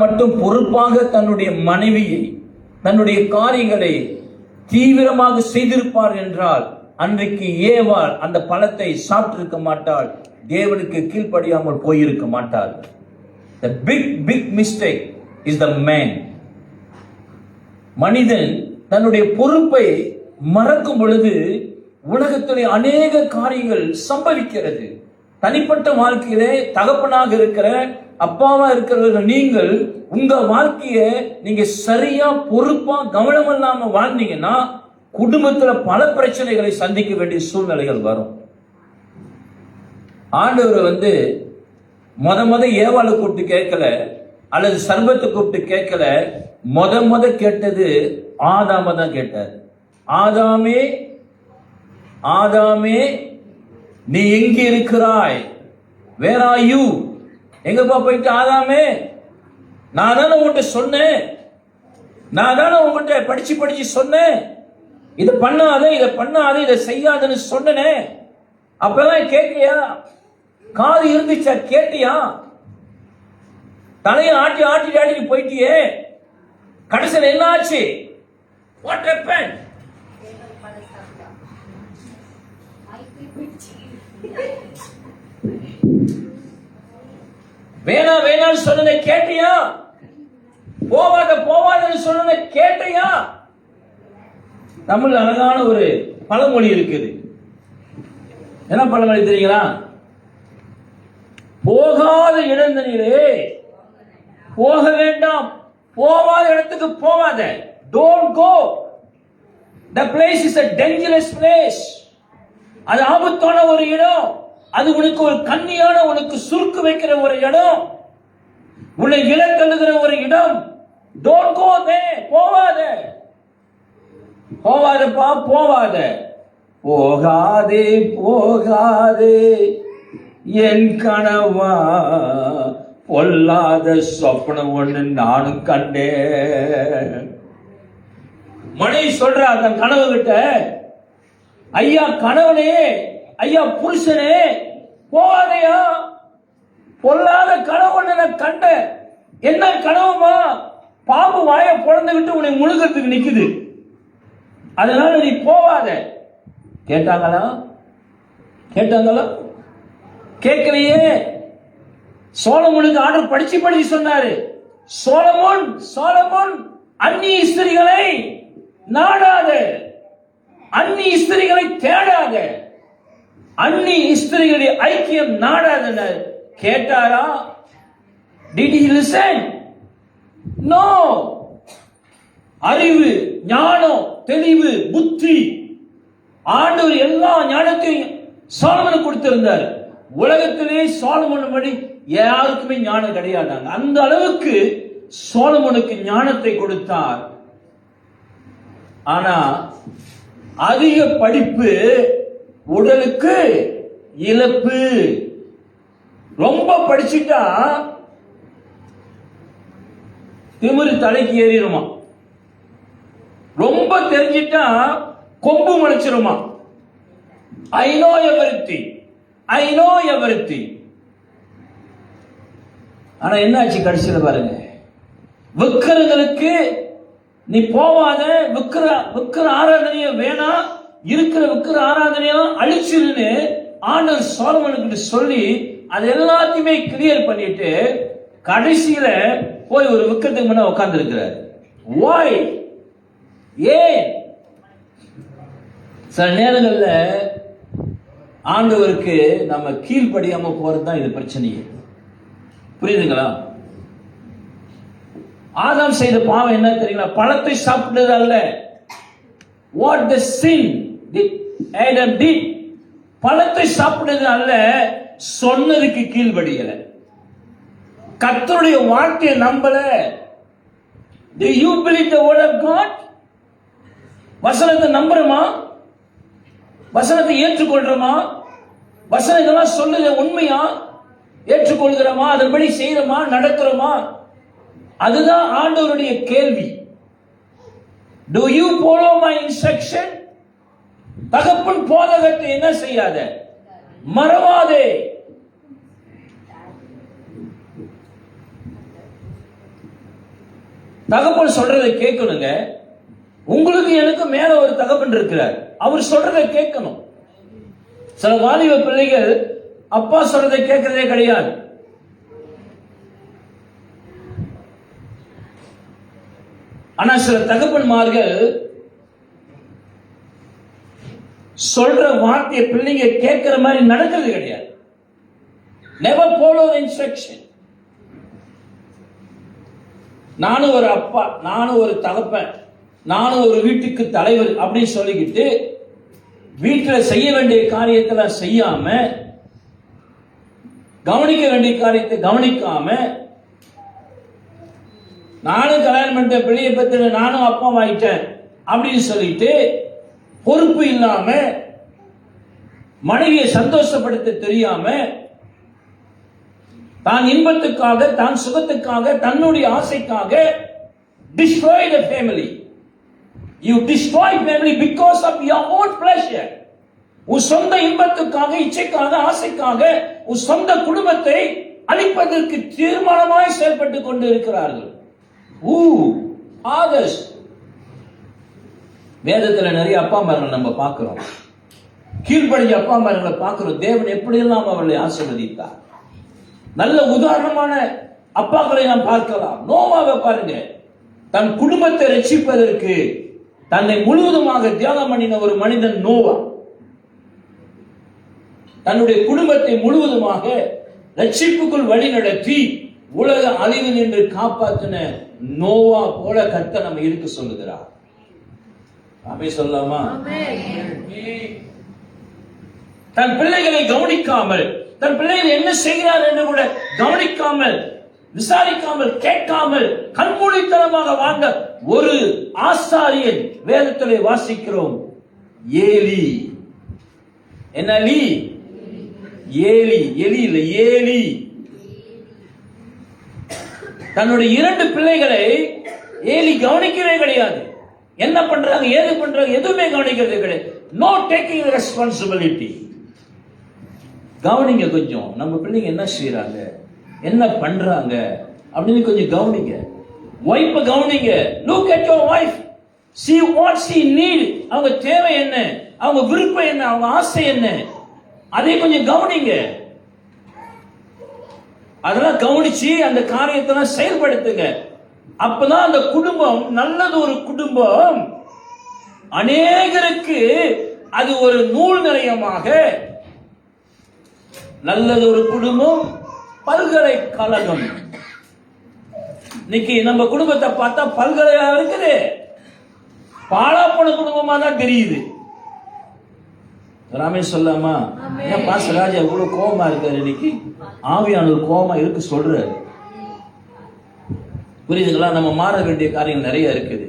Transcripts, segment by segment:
மட்டும் பொறுப்பாக தன்னுடைய மனைவியை, தன்னுடைய காரியங்களை தீவிரமாக செய்திருப்பார் என்றால் அன்றைக்கு ஏவாள் அந்த பழத்தை சாப்பிட்டிருக்க மாட்டாள், தேவனுக்கு கீழ்ப்படியாமல் போயிருக்க மாட்டாள். The big mistake is the man. மனிதன் தன்னுடைய பொறுப்பை மறக்கும் பொழுது உலகத்திலே அநேக காரியங்கள் சம்பவிக்கிறது. தனிப்பட்ட வாழ்க்கையிலே தகப்பனாக இருக்கிற, அப்பாவா இருக்கிறவர்கள் நீங்கள் உங்க வாழ்க்கைய நீங்க சரியா பொறுப்பா கவனம் இல்லாம வாழ்ந்தீங்கன்னா குடும்பத்துல பல பிரச்சனைகளை சந்திக்க வேண்டிய சூழ்நிலைகள் வரும். ஆண்டவர் முத ஏவாளை கூப்பிட்டு கேட்கல, அல்லது சர்பத்தை கூப்பிட்டு கேட்கல. முத கேட்டது ஆதாம தான் கேட்டார். ஆதாமே ஆதாமே, நீ எங்கே இருக்கிறாய்? Where are you? எங்கப்பா போயிட்டு? ஆதாமே, நான் தானே உங்ககிட்ட சொன்னேன், நான் தானே உங்ககிட்ட படிச்சு சொன்னேன், இதை பண்ணாத, இதை பண்ணாத, இதை செய்யாதுன்னு சொன்னனே. அப்பதான் கேட்கியா? காது இருந்துச்சா? கேட்டியா? தலையை ஆட்டி ஆட்டி போயிட்டியே, கடைசியில் என்ன ஆச்சு? What happened? வேணான்னு சொன்னதை கேட்டியா? போவாதன்னு சொன்னதை கேட்டியா? தமிழ் அழகான ஒரு பழமொழி இருக்குது. என்ன பழமொழி தெரியுங்களா? போகாத இடங்களிலே போக வேண்டாம், போவாத இடத்துக்கு போவாத. Don't go. The place is a dangerous place. அது ஆபத்தான ஒரு இடம். அது உனக்கு ஒரு கண்ணியான, உனக்கு சுருக்கு வைக்கிற ஒரு இடம், உன்னை இழக்கழுகிற ஒரு இடம். Don't go there. போவாதப்பா, போவாத. போகாதே போகாதே என் கனவா, பொல்லாத சொப்பனம் ஒண்ணு நானும் கண்டேன். மனைவி சொல்றா தன் கனவு கிட்ட, ஐயா கணவனே, ஐயா புருஷனே, போகாதையா, பொல்லாத கனவு ஒண்ணு நான் கண்டேன். என்ன கனவுமா? பாம்பு வாய பொழந்துகிட்டு உன்னை முழுகிறதுக்கு நிக்குது, அதனால நீ போவாத. கேட்டாங்களா? கேட்கலையே. சோலமோனுக்கு ஆண்டவர் படிச்சு சொன்னாரு, சோலமோன் அந்நிய ஸ்திரிகளை நாடாத, அந்நிய ஸ்திரிகளை தேடாத, அந்நிய ஸ்திரிகளுடைய ஐக்கியம் நாடாத. கேட்டாரா? Did he listen? No. அறிவு, ஞானம், தெளிவு, புத்தி, ஆண்டவர் எல்லா ஞானத்தையும் சாலமோனுக்கு கொடுத்திருந்தார். உலகத்திலே சாலமோன் படி யாருக்குமே ஞானம் கிடையாது. அந்த அளவுக்கு சாலமோனுக்கு ஞானத்தை கொடுத்தார். ஆனா அதிக படிப்பு உடலுக்கு இழப்பு. ரொம்ப படிச்சுட்டா திமிரு தலைக்கு ஏறிடுமா, ரொம்ப தெரிஞ்சிட்டா கொம்பு முளைச்சிருமா. I know everything. ஆனா என்னாச்சு கடைசியில் பாருங்க, விக்கிரங்களுக்கு நீ போவாத, விக்கிர ஆராதனைய வேணாம், இருக்கிற விக்கிர ஆராதனையெல்லாம் அழிச்சிருன்னு ஆண்டவர் சாலமோனுக்கு சொல்லி அது எல்லாத்தையுமே கிளியர் பண்ணிட்டு கடைசியில போய் ஒரு விக்கிரத்துக்கு முன்ன உட்கார்ந்து இருக்கிறார். Why? ஏன்? சில நேரங்கள்ல ஆண்டவருக்கு நம்ம கீழ்ப்படியாம போறதுதான் இது பிரச்சனையே. புரியுதுங்களா? ஆதாம் செய்த பாவம் என்ன தெரியுங்களா? பழத்தை சாப்பிட்டது அல்ல. What the sin did Adam did? பழத்தை சாப்பிட்டது அல்ல, சொன்னதுக்கு கீழ்ப்படியல, கர்த்தருடைய வார்த்தையை நம்பல. Do you believe the word of God? வசனத்தை நம்புறோமா? வசனத்தை ஏற்றுக்கொள்றோமா? வசனம் இதெல்லாம் சொல்லுது உண்மையா? ஏற்றுக்கொள்கிறோமா? அதன்படி செய்யறோமா? நடக்கிறோமா? அதுதான் ஆண்டவருடைய கேள்வி. Do you follow my instruction? தகப்பன் போதகத்தை என்ன செய்யாத, மறவாதே. தகப்பன் சொல்றதை கேட்கணுங்க. உங்களுக்கு எனக்கு மேல ஒரு தகப்பன் இருக்கிறார், அவர் சொல்றதை கேட்கணும். சில வாலிப பிள்ளைகள் அப்பா சொல்றதை கேட்கறதே கிடையாது. ஆனா சில தகப்பன்மார்கள் சொல்ற வார்த்தையை பிள்ளைங்க கேட்கிற மாதிரி நடக்கிறது கிடையாது. நெவர் ஃபாலோ தி இன்ஸ்ட்ரக்ஷன். நானும் ஒரு அப்பா, நானும் ஒரு தகப்பன், நானும் ஒரு வீட்டுக்கு தலைவர் அப்படின்னு சொல்லிக்கிட்டு வீட்டில் செய்ய வேண்டிய காரியத்தை செய்யாம, கவனிக்க வேண்டிய காரியத்தை கவனிக்காம, நானும் கல்யாணம் பண்ணிட்ட பிள்ளைய பத்தி நானும் அப்பா ஆயிட்டேன் அப்படின்னு சொல்லிட்டு பொறுப்பு இல்லாம, மனைவியை சந்தோஷப்படுத்த தெரியாம, தான் இன்பத்துக்காக, தான் சுகத்துக்காக, தன்னுடைய ஆசைக்காக destroy the family. You destroy family because of your own pleasure. உன் சொந்த இன்பத்துக்காக, இச்சைக்காக, ஆசைக்காக உன் சொந்த குடும்பத்தை அழிப்பதற்கு தீர்மானமாய் செயல்பட்டு கொண்டு இருக்கிறார்கள். வேதத்துல நிறைய அப்பாமார்கள் நம்ம பார்க்கிறோம். கீழ்ப்படிஞ்ச அப்பாமார்களை பார்க்கிறோம். தேவன் எப்படியெல்லாம் அவர்களை ஆசீர்வதித்தார். நல்ல உதாரணமான அப்பாக்களை நாம் பார்க்கலாம். நோவாவை பாருங்க. தன் குடும்பத்தை ரட்சிப்பதற்கு தன்னை முழுவதுமாக தியாகம் பண்ணின ஒரு மனிதன் நோவா. தன்னுடைய குடும்பத்தை முழுவதுமாக ரட்சிப்புக்குள் வழி நடத்தி உலக அழிவு நின்று காப்பாற்றின நோவா போல கர்த்தர் நம்ம இருக்க சொல்லுகிறார். ஆமென் சொல்லலாமா? தன் பிள்ளைகளை கவனிக்காமல், தன் பிள்ளைகள் என்ன செய்கிறார் என்று கூட கவனிக்காமல், விசாரிக்காமல், கேட்காமல், கண்மூடித்தனமாக வாழ்ந்த ஒரு ஆசாரியன் வேதத்திலே வாசிக்கிறோம். ஏலி. என்ன லீ? ஏலி. எலி இல்ல, ஏலி. தன்னுடைய 2 பிள்ளைகளை ஏலி கவனிக்கவே கிடையாது. என்ன பண்றாங்க, ஏது பண்றாங்க, எதுவுமே கவனிக்கிறது கிடையாது. No taking responsibility. கவனிங்க கொஞ்சம், நம்ம பிள்ளைங்க என்ன செய்யறாங்க, என்ன பண்றாங்க அப்படின்னு கொஞ்சம் கவனிங்க. வைஃப் கவனிங்க. Look at your wife. See what she need. அவங்க தேவை என்ன, அவங்க விருப்பம் என்ன, அவங்க ஆசை என்ன, அதை கொஞ்சம் கவனிங்க. அதெல்லாம் கவனிச்சு அந்த காரியத்தை செயல்படுத்துங்க. அப்பதான் அந்த குடும்பம் நல்லது. ஒரு குடும்பம் அநேகருக்கு அது ஒரு நூல் நிலையமாக, நல்லது ஒரு குடும்பம் பல்கலைக்கழகம். இன்னைக்கு நம்ம குடும்பத்தை பார்த்தா பல்கலைக்கழகம் இருக்குது, பாழாப்போன குடும்பமா தான் தெரியுது. ராமே சொல்லாமா? ஏன் பாஸ்டர் ராஜா இவ்வளவு கோபமா இருக்காரு? இன்னைக்கு ஆவியானவர் கோபமா இருக்கு சொல்றாரு. புரியுதுங்களா? நம்ம மாற வேண்டிய காரியங்கள் நிறைய இருக்குது.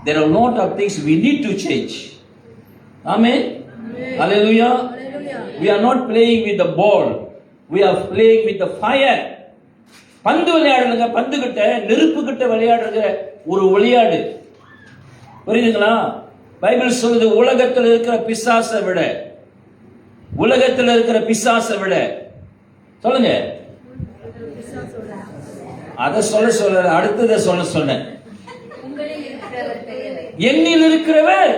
There are a lot of things we need to change. Amen. Hallelujah. We are not playing with the ball. We are playing with the fire. பந்து விளையாடுங்க. பந்து கிட்ட, நெருப்பு கிட்ட விளையாடுற ஒரு விளையாடு. புரியுதுங்களா? பைபிள் சொல்லுது, உலகத்தில் இருக்கிற பிசாசை விட, உலகத்தில் இருக்கிற பிசாசை விட, சொல்லுங்க, அத சொல்ல அடுத்ததை சொன்ன எண்ணில் இருக்கிறவர்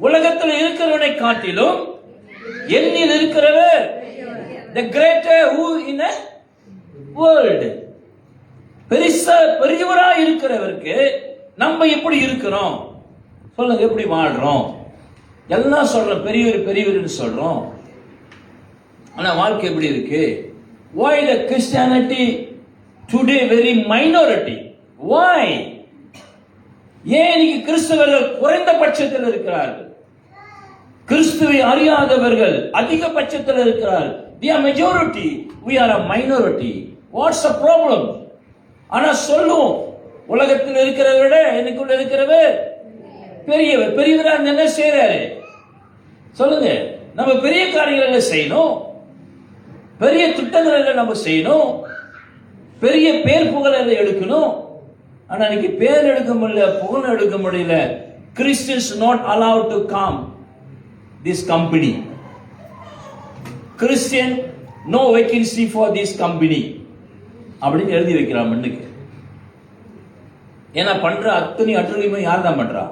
உலகத்தில் இருக்கிறவனை காட்டிலும் எண்ணில் இருக்கிறவர் the greater who in a world. பெரியவரா இருக்கிறவருக்கு நம்ம எப்படி இருக்கிறோம் சொல்லுங்க, எப்படி வாழ்றோம்? எல்லாம் சொல்றோம், பெரியவர் பெரியவர் சொல்றோம். ஆனா வாழ்க்கை எப்படி இருக்கு? Why the Christianity today very minority? Why? ஏன் இன்னைக்கு கிறிஸ்தவர்கள் குறைந்த பட்சத்தில் இருக்கிறார்கள்? கிறிஸ்துவை அறியாதவர்கள் அதிக பட்சத்தில் இருக்கிறார்கள். They are majority, we are a minority. What's the problem? ஆனா சொல்லுவோம், உலகத்தில் இருக்கிறவரை விட எனக்குள்ள இருக்கிறவர் பெரியவர். பெரியவரா என்ன செய்யறாரு சொல்லுங்க? நம்ம பெரிய காரியங்களை செய்யணும், பெரிய திட்டங்களை நம்ம செய்யணும், பெரிய பேர் புகழை எடுக்கணும். ஆனா இன்னைக்கு பேர் எடுக்க முடியல, புகழ் எடுக்க முடியல. Christians not allowed to come this company. Christian no vacancy for this company அப்படின்னு எழுதி வைக்கிறான். மண்ணுக்கு ஏன்னா பண்ற அத்தனை அட்டுழியுமே யார் தான் பண்றா?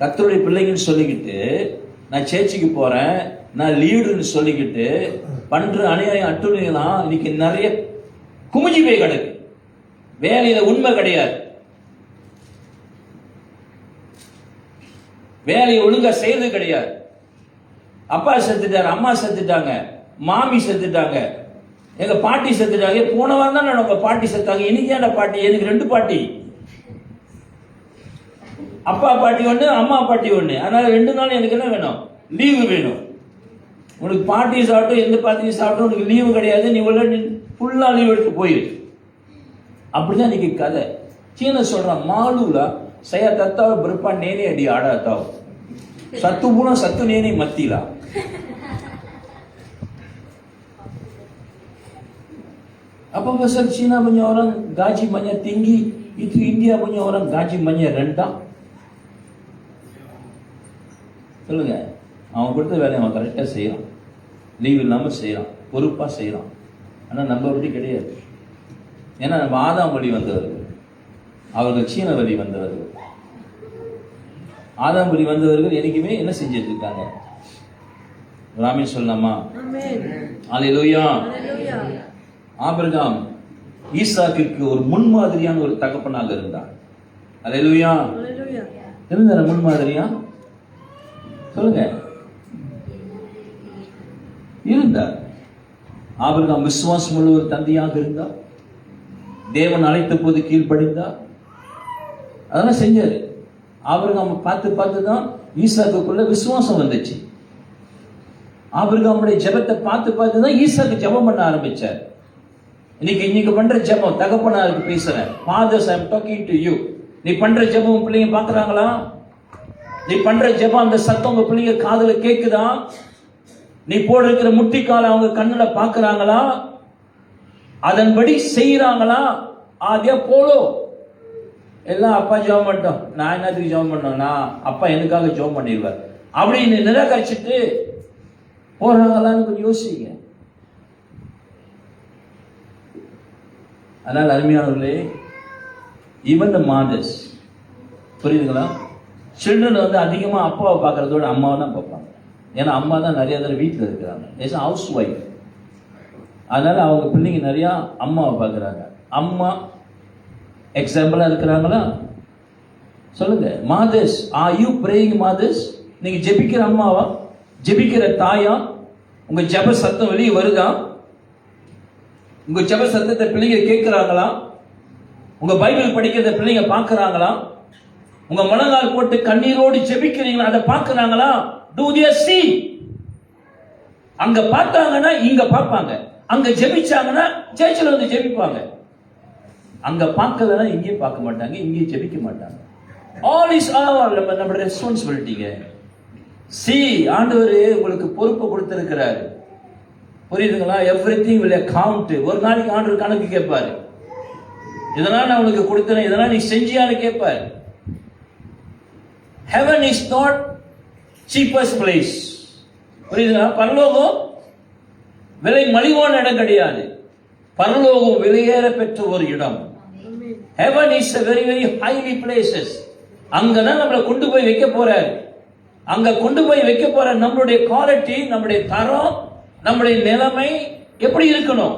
கர்த்தருடைய பிள்ளைங்கன்னு சொல்லிக்கிட்டு, நான் சேர்ச்சிக்கு போறேன், நான் லீடுன்னு சொல்லிக்கிட்டு பண்ற அநியாயம் அட்டுழியெல்லாம் இன்னைக்கு நிறைய குமிஞ்சி போய் கிடக்கு. வேலையில உண்மை கிடையாது, வேலையை ஒழுங்கா செய்யறது கிடையாது. அப்பா செத்துட்டாரு, அம்மா செத்துட்டாங்க, மாமி செத்துட்டாங்க, எங்க பாட்டி செத்துட்டாங்க. போன வாரம் தான் உங்க பாட்டி செத்தாங்க, இன்னைக்கு ஏன்டா பாட்டி? எனக்கு 2 பாட்டி, அப்பா பாட்டி ஒண்ணு, அம்மா பாட்டி ஒண்ணு. அதனால 2 நாள் எனக்கு என்ன வேணும்? லீவு வேணும். உனக்கு பாட்டி சாப்பிட்டோம், எந்த பாட்டியும் சாப்பிட்டோம், உனக்கு லீவு கிடையாது. நீ ஃபுல்லா லீவ் எடுத்து போயிரு. அப்படிதான் இன்னைக்கு கதை. சீன சொல்றான், மாலுல saya tak tahu berapa nenek dia ada tahu. Satu bulan satu nenek matilah. Apa pasal Cina punya orang gaji banyak tinggi, itu India punya orang gaji banyak rendah? சொல்லுங்க. அவன் கொடுத்த வேலையை அவன் கரெக்டாக செய்யறான், லீவ் இல்லாமல் செய்யறான், பொறுப்பாக செய்யறான். ஆனால் நம்ம அப்படி கிடையாது. ஏன்னா நம்ம ஆதாம் வழி வந்தவர்கள், அவர்கள் சீன வழி வந்தவர்கள். ஆதாம் வழி வந்தவர்கள் என்னைக்குமே என்ன செஞ்சிட்டு இருக்காங்க? ராமன் சொல்லலாமா? அல்லேலூயா. ஆபிரகாம் ஈசாக்குக்கு ஒரு முன்மாதிரியான ஒரு தகப்பனாக இருந்தார். அல்லேலூயா. இருந்தார் முன்மாதிரியா? சொல்லுங்க. இருந்தார். ஆபிரகாம் விசுவாசம் உள்ள ஒரு தந்தையாக இருந்தார். தேவன் அழைத்த போது கீழ்ப்படிந்தார். அதெல்லாம் செஞ்சாரு. ஆபிரகாம் பார்த்து பார்த்து தான் ஈசாக்குக்குள்ள விசுவாசம் வந்துச்சு. ஆபிரகாமுடைய ஜெபத்தை பார்த்து பார்த்து தான் ஈசாக்கு ஜெபம் பண்ண ஆரம்பிச்சார். இன்னைக்கு பண்ற ஜெபம் தகப்பனாருக்கு பேசுறேன். Fathers, I am talking to you. நீ பண்ற ஜெபம் பிள்ளைங்க பாக்குறாங்களா? நீ பண்ற ஜெபம் அந்த சத்தம் உங்க பிள்ளைங்க காதுல கேக்குதா? நீ போடுற முட்டிக்கால அவங்க கண்ணுல பாக்குறாங்களா? அதன்படி செய்யறாங்களா? அதே போலோ எல்லாம் அப்பா ஜெபம் பண்ணிட்டோம், நான் என்னத்துக்கு ஜெபம் பண்ணோம், நான் அப்பா எனக்காக ஜெபம் பண்ணிடுவார் அப்படின்னு நிராகரிச்சுட்டு போறாங்களான்னு கொஞ்சம் யோசிங்க. அதனால் அருமையானவர்களே, ஈவன் த மாதர்ஸ், புரியுதுங்களா? சில்ட்ரன் வந்து அதிகமாக அப்பாவை பார்க்கறதோட அம்மாவை தான் பார்ப்பாங்க. ஏன்னா அம்மா தான் நிறைய தடவை வீட்டில் இருக்கிறாங்க, எஸ் ஹவுஸ் ஒய்ஃப். அதனால அவங்க பிள்ளைங்க நிறையா அம்மாவை பார்க்குறாங்க. அம்மா எக்ஸாம்பிளாக இருக்கிறாங்களா? சொல்லுங்க. Mothers, are you praying mothers? நீங்க ஜெபிக்கிற அம்மாவா? ஜெபிக்கிற தாயா? உங்க ஜெப சத்தம் வெளியே வருதா? உங்க ஜெப சத்தத்தை பிள்ளைங்க கேட்கிறாங்களா? உங்க பைபிள் படிக்கிறத பிள்ளைங்க பார்க்கறாங்களா? உங்க முழங்கால் போட்டு கண்ணீரோடு ஜெபிக்கிறீங்களா? அதை பார்க்கறாங்களா? Do they see? அங்க பார்த்தாங்கன்னா இங்க பார்ப்பாங்க, அங்க ஜெபிச்சாங்கன்னா சர்ச்சில் வந்து ஜெபிப்பாங்க. அங்க பார்க்கலன்னா இங்கேயும் பார்க்க மாட்டாங்க, இங்கேயும் ஜெபிக்க மாட்டாங்க. ஆல் இஸ் ஆல் நம்ம ரெஸ்பான்சிபிலிட்டிங்க. சி, ஆண்டவர் உங்களுக்கு பொறுப்பு கொடுத்திருக்கிறாரு, புரியுதுங்களா? Everything will count. ஒரு நாளைக்கு ஆண்டவர் கணக்கு கேட்பாரு. இதெல்லாம் நான் உனக்கு கொடுத்தேன், இதெல்லாம் நீ செஞ்சியான்னு கேட்பாரு. Heaven is not cheapest place. புரியுதுங்களா? பரலோகம் விலை மலிவான இடம் கிடையாது. பரலோகம் விலையேற பெற்ற ஒரு இடம். Heaven is a very very highly places. அங்கதான் நம்மளை கொண்டு போய் வைக்க போறாரு. அங்க கொண்டு போய் வைக்க போற நம்மளுடைய குவாலிட்டி, நம்முடைய தரம், நம்முடைய நிலைமை எப்படி இருக்கணும்?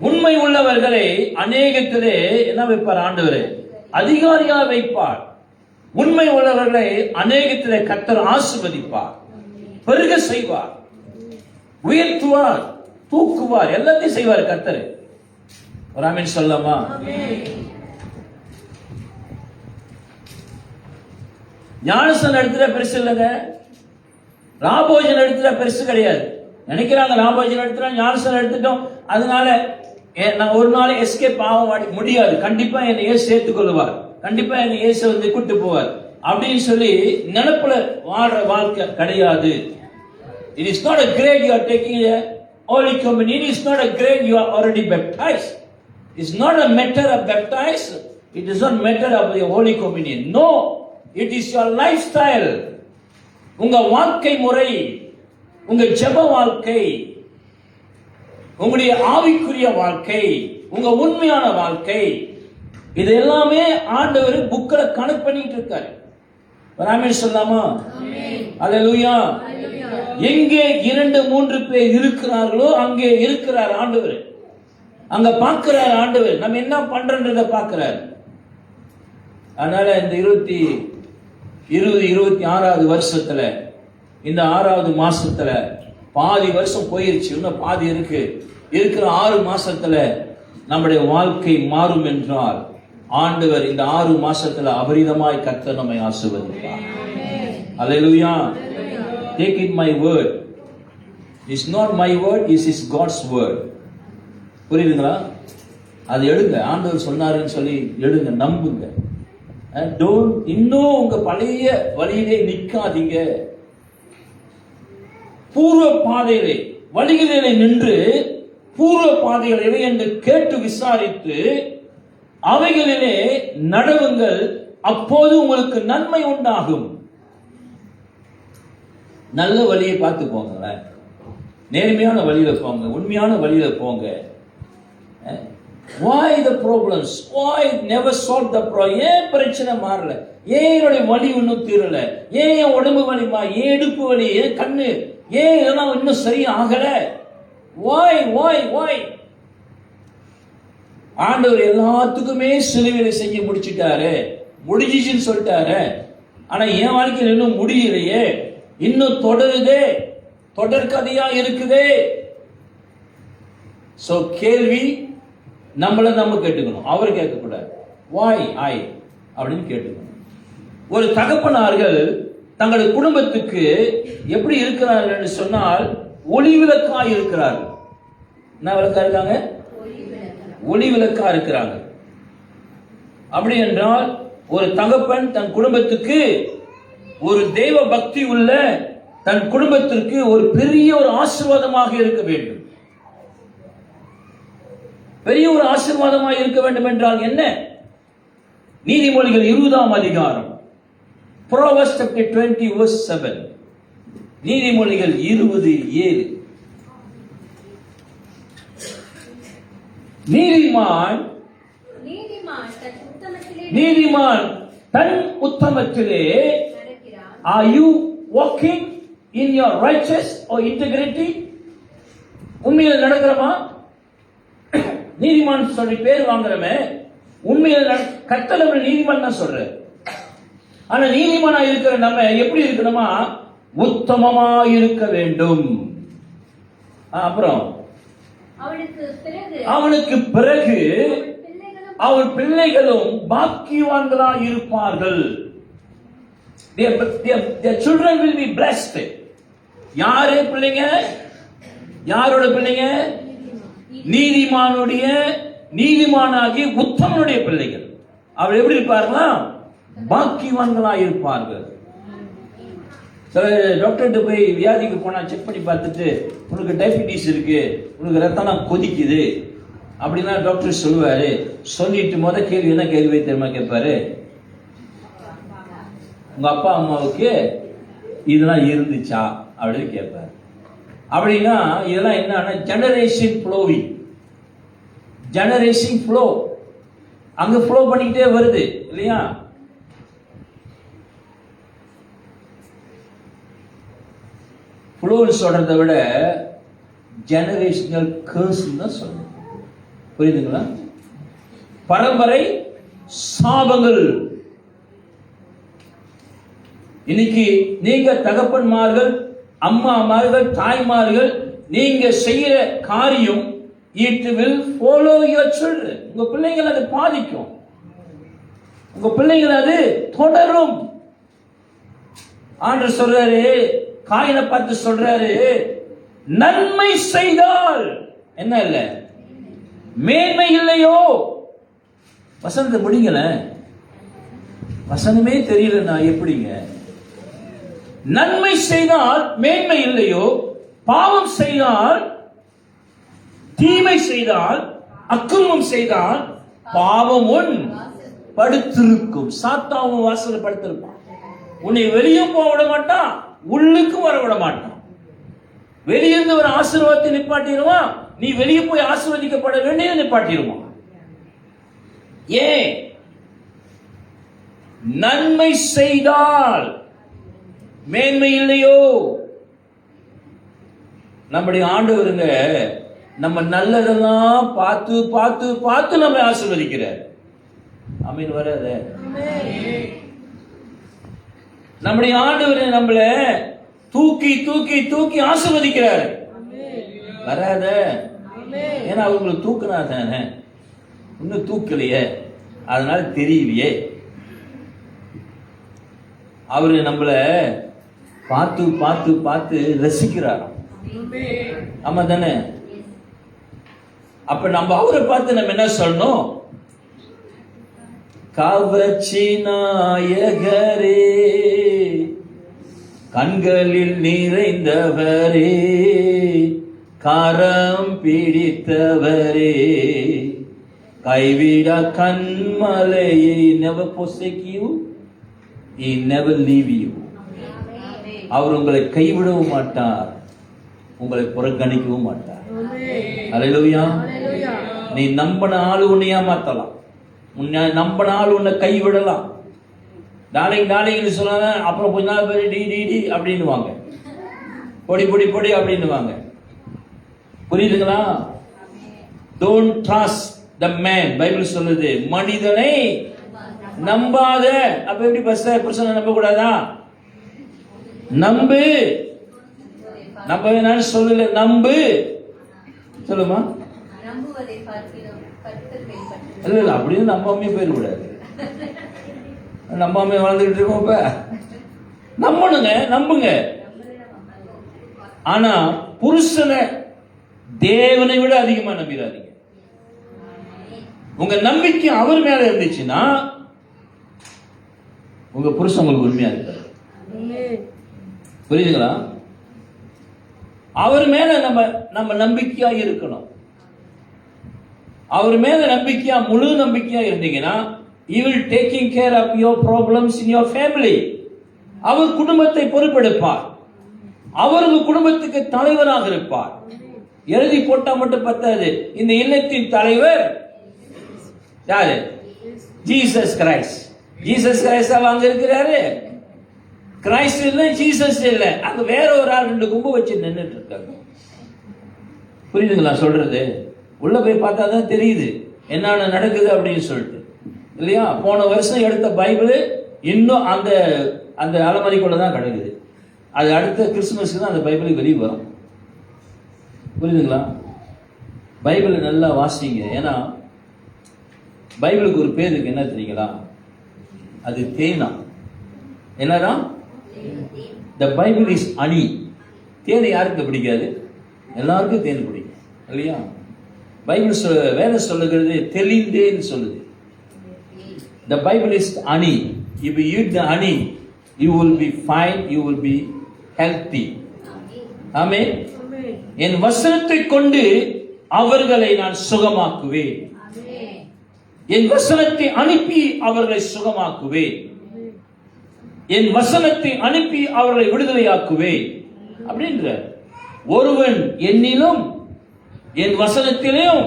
உண்மை உள்ளவர்களை அநேகத்திலே என்ன வைப்பார் ஆண்டவர்? அதிகாரியா வைப்பார். உண்மை உள்ளவர்களை அநேகத்திலே கர்த்தர் ஆசீர்வதிப்பார், பெருக செய்வார், உயர்த்துவார், தூக்குவார், எல்லாத்தையும் செய்வார் கர்த்தர். ஒரு ஆமென் சொல்லலாமா? ஞானஸ்தானம் எடுத்துட்டா பெருசு இல்லைங்க, ராபோஜன் எடுத்துட்டா பெருசு கிடையாது. நினைக்கிறாங்க ராபோஜன் எடுத்துட்டா ஞானஸ்தானம் எடுத்துட்டோம், அதனால நான் ஒரு நாள் எஸ்கேப் ஆக முடியாது, கண்டிப்பா என்னை ஏசு சேர்த்துக் கொள்வார், கண்டிப்பா என்னை ஏசு வந்து கூட்டு போவார் அப்படின்னு சொல்லி நினைப்புல வாழ்ற வாழ்க்கை கிடையாது. It is not a grade you are taking a Holy Communion. It is not a grade you are already baptized. It is not a matter of baptized. It is not matter of the Holy Communion. No, it is your lifestyle. உங்க வாழ்க்கை முறை, உங்க ஜெப வாழ்க்கை, உங்களுடைய ஆவிக்குரிய வாழ்க்கை, உங்க உண்மையான வாழ்க்கை, இது எல்லாமே ஆண்டவர் புக்கில் கணக்கு பண்ணிட்டு இருக்காரு. ஆமென் சொல்லாமா? அல்லேலூயா. எங்கே 2-3 பேர் இருக்கிறார்களோ அங்கே இருக்கிறார் ஆண்டவர். அங்க பார்க்கிறார் ஆண்டவர் நம்ம என்ன பண்றோன்றத பார்க்கிறார். அதனால இந்த 2026வது வருஷத்துல, இந்த 6வது மாசத்துல பாதி வருஷம் போயிருச்சு, இன்னும் பாதி இருக்கு. இருக்கிற 6 மாசத்துல நம்முடைய வாழ்க்கை மாறும் என்றால் ஆண்டவர் இந்த 6 மாசத்துல அபரிதமாய் கர்த்தர் நம்மை ஆசீர்வதிப்பார். அல்லேலூயா. Take it my word. It's not my word, it is God's word. புரியுதுங்களா? அது எடுங்க, ஆண்டவர் சொன்னாருன்னு சொல்லி எடுங்க, நம்புங்க. இன்னும் உங்க பழைய வழியிலே நிற்காதீங்க. பூர்வ பாதையிலே வழிகளிலே நின்று பூர்வ பாதைகள் எவை என்று கேட்டு விசாரித்து அவைகளிலே நடவுங்கள், அப்போது உங்களுக்கு நன்மை உண்டாகும். நல்ல வழியை பார்த்து போங்க, நேர்மையான வழியில போங்க, உண்மையான வழியில போங்க. Why the problems? Why never solve the problem? ஏன் பிரச்சனை மாறல? ஏன் என்னுடைய வலி இன்னும் தீரல? ஏன் என் உடம்பு வலிமா? ஏன் இடுப்பு வலி? ஏன் கண்ணு? ஏன் இதெல்லாம் இன்னும் சரி ஆகல? Why? ஆண்டவர் எல்லாத்துக்குமே சிலுவையில செஞ்சு முடிச்சிட்டாரு, முடிஞ்சிச்சுன்னு சொல்லிட்டாரு. ஆனா என் வாழ்க்கையில் இன்னும் முடியலையே, இன்னும் தொடருதே, தொடர்கதையா இருக்குதே. சோ கேள்வி நம்மள நம்ம கேட்டுக்கணும், அவர் கேட்கக்கூடாது. வாய் ஐ அப்படின்னு கேட்டுக்கணும். ஒரு தகப்பனார்கள் தங்களுடைய குடும்பத்துக்கு எப்படி இருக்கிறார்கள் என்று சொன்னால் ஒளி விளக்கா இருக்கிறார்கள். என்ன விளக்கா இருக்காங்க? ஒளி விளக்கா இருக்கிறாங்க. அப்படி என்றால் ஒரு தகப்பன் தன் குடும்பத்துக்கு ஒரு தெய்வ பக்தி உள்ள தன் குடும்பத்திற்கு ஒரு பெரிய ஒரு ஆசீர்வாதமாக இருக்க வேண்டும். பெரிய ஒரு ஆசீர்வாதமாக இருக்க வேண்டும் என்றால் என்ன? நீதிமொழிகள் 20ஆம் அதிகாரம், Proverbs chapter 20 verse 7. நீதிமொழிகள் 20:7. நீதிமான் தன் உத்தமத்திலே. Are you walking in your righteous or integrity? உண்மையில் நடக்கிறமா? நீதிமான் சொல்லி பேர் வாங்குறமே, உண்மையில் கர்த்தர் நீதிமான் தான் சொல்ற. ஆனா நீதிமானா இருக்கிற நம்ம எப்படி இருக்கணுமா? உத்தமமா இருக்க வேண்டும். அப்புறம் அவனுக்கு பிறகு அவன் பிள்ளைகளும் பாக்கியவான்களா இருப்பார்கள். Their children will be blessed. யாரு பிள்ளைங்க? யாரோட பிள்ளைங்க? நீதிமானுடைய, நீதிமானாகிய உத்தமனுடைய பிள்ளைகள். அவர் எப்படி இருப்பார்களா? பாக்கியவான்களா இருப்பார்கள். சில டாக்டர்கிட்ட போய் வியாதிக்கு போனா செக் பண்ணி பார்த்துட்டு, உனக்கு டயபிட்டிஸ் இருக்கு, உனக்கு ரத்தம் கொதிக்குது அப்படின்னா டாக்டர் சொல்லுவாரு. சொல்லிட்டு முத கேள்வி என்ன கேள்வி தெரியுமா கேட்பாரு? உங்க அப்பா அம்மாவுக்கு இதெல்லாம் இருந்துச்சா அப்படின்னு கேட்பாரு. அப்படின்னா இதெல்லாம் என்னன்னா ஜெனரேஷன் ஃப்ளோவிங், ஜெனரேஷன் ஃப்ளோ அங்க ஃப்ளோ பண்ணிக்கிட்டே வருது இல்லையா? ஃப்ளோன்னு சொல்றதை விட ஜெனரேஷனல் கர்ஸ் தான் சொல்லணும். புரியுதுங்களா? பரம்பரை சாபங்கள். இன்னைக்கு நீங்க தகப்பன்மார்கள், அம்மாமார்கள், தாய்மார்கள், நீங்க செய்யற காரியம் it will follow your children. உங்க பிள்ளைகள் அது பாதிக்கும், உங்க பிள்ளைகள் அது தொடரும். ஆண்டவர் சொல்றாரு, காயினை பார்த்து சொல்றாரு, நன்மை செய்தால் என்ன இல்ல, மேன்மை இல்லையோ. வசனத்தை முடிங்கல, வசனமே தெரியல நான் எப்படிங்க? நன்மை செய்தால் மேன்மை இல்லையோ, பாவம் செய்தால், தீமை செய்தால், அக்கிரமம் செய்தால் பாவம் உன் படுத்திருக்கும். சாத்தாவும் வாசல்ல படுத்திருப்பான். உன்னை வெளியே போக விட மாட்டான், உள்ளுக்கு வர விட மாட்டான். வெளியிருந்து ஒரு ஆசீர்வாதத்தை நிப்பாட்டிடுவான், நீ வெளியே போய் ஆசீர்வதிக்கப்பட வேண்டியதை நிப்பாட்டிடுமா? ஏன்? நன்மை செய்தால் மேன்மை இல்லையோ? நம்முடைய ஆண்டவருங்க நம்ம நல்லதெல்லாம் பார்த்து பார்த்து பார்த்து நம்ம ஆசீர்வதிக்கிறார். ஆமென். வராத நம்முடைய ஆண்டவர் நம்மள தூக்கி தூக்கி தூக்கி ஆசீர்வதிக்கிறார். வராத ஏன்னா அவங்களை தூக்குனா தானே, இன்னும் தூக்கலையே, அதனால தெரியலையே. அவரு நம்மள பார்த்து பார்த்து பார்த்து ரசிக்கிறார். ஆமா தானே? அப்ப நம்ம அவரை பார்த்து நம்ம என்ன சொல்லணும்? கவர்ச்சி நாயகரே, கண்களில் நிறைந்தவரே, கரம் பிடித்தவரே, கைவிட கண்மலையை, never forsake you, he never leave you. அவர் உங்களை கைவிடவும் மாட்டார், உங்களை புறக்கணிக்கவும் மாட்டார். அல்லேலூயா. நீ நம்பின ஆளு உன்னை ஏமாத்தலாம், உன்னை நம்பின ஆளு உன்னை கைவிடலாம். நாளைக்கு சொன்னாங்க, அப்புறம் கொஞ்ச நாள் பேர் டி டி டி அப்படின்னு வாங்க, பொடி பொடி பொடி அப்படின்னு வாங்க. புரியுதுங்களா? Don't trust the man. Bible சொல்லுது மனிதனை நம்பாத. அப்ப எப்படி பர்சனை நம்ப கூடாதா? நம்பு. நம்ப வேணான்னு சொல்லல, நம்பு. சொல்லுமா? இல்ல இல்ல அப்படின்னு நம்பாமே போயிடக்கூடாது. நம்பாமே வாழ்ந்துகிட்டு இருக்கோம். இப்ப நம்பணுங்க, நம்புங்க. ஆனா புருஷனை தேவனை விட அதிகமா நம்பிடாதீங்க. உங்க நம்பிக்கை அவர் மேல இருந்துச்சுன்னா உங்க புருஷன் உங்களுக்கு உண்மையா இருக்காரு. புரியுதுங்களா? அவர் மேல நம்ம நம்பிக்கையா இருக்கணும். அவர் மேல நம்பிக்கையா, முழு நம்பிக்கையா இருந்தீங்கன்னா he will taking care of your problems in your family. அவர் குடும்பத்தை பொறுப்பெடுப்பார். அவரது குடும்பத்துக்கு தலைவராக இருப்பார். எழுதி போட்டா மட்டும் பத்தாது. இந்த இல்லத்தின் தலைவர் யாரு? Jesus Christ. ஜீசஸ் கிரைஸ்ட் அங்க இருக்கிறாரு. கிரைஸ்ட் இல்ல, ஜீசஸ் இல்ல, அங்க வேற ஒரு ஆள் ரெண்டு கும்பு வச்சு நின்றுட்டு இருக்காங்க. புரியுதுங்களா சொல்றது? உள்ள போய் பார்த்தா தான் தெரியுது என்னென்ன நடக்குது அப்படின்னு சொல்லிட்டு, இல்லையா? போன வருஷம் எடுத்த பைபிள் இன்னும் அந்த அந்த அலமாரிக்குள்ள தான் கிடக்குது. அது அடுத்த கிறிஸ்துமஸ்க்கு தான் அந்த பைபிள் வெளியே வரும். புரியுதுங்களா? பைபிள் நல்லா வாசிங்க. ஏன்னா பைபிளுக்கு ஒரு பேர் இருக்கு, என்ன தெரியுங்களா? அது தேனா. என்னதான்? The Bible is honey. தேன் யாருக்கு பிடிக்காது? எல்லாருக்கும் தேன் பிடிக்கும், இல்லையா? பைபிள் வேற சொல்லுகிறது தெளிந்தேன்னு சொல்லுது. The Bible is honey. If you eat the honey, you will be fine, you will be healthy. ஆமென். என் வசனத்தை கொண்டு அவர்களை நான் சுகமாக்குவேன். என் வசனத்தை அனுப்பி அவர்களை சுகமாக்குவேன். என் வசனத்தை அனுப்பி அவர்களை விடுதலையாக்குவேன் அப்படின்ற. ஒருவன் என்னிலும் என் வசனத்திலும்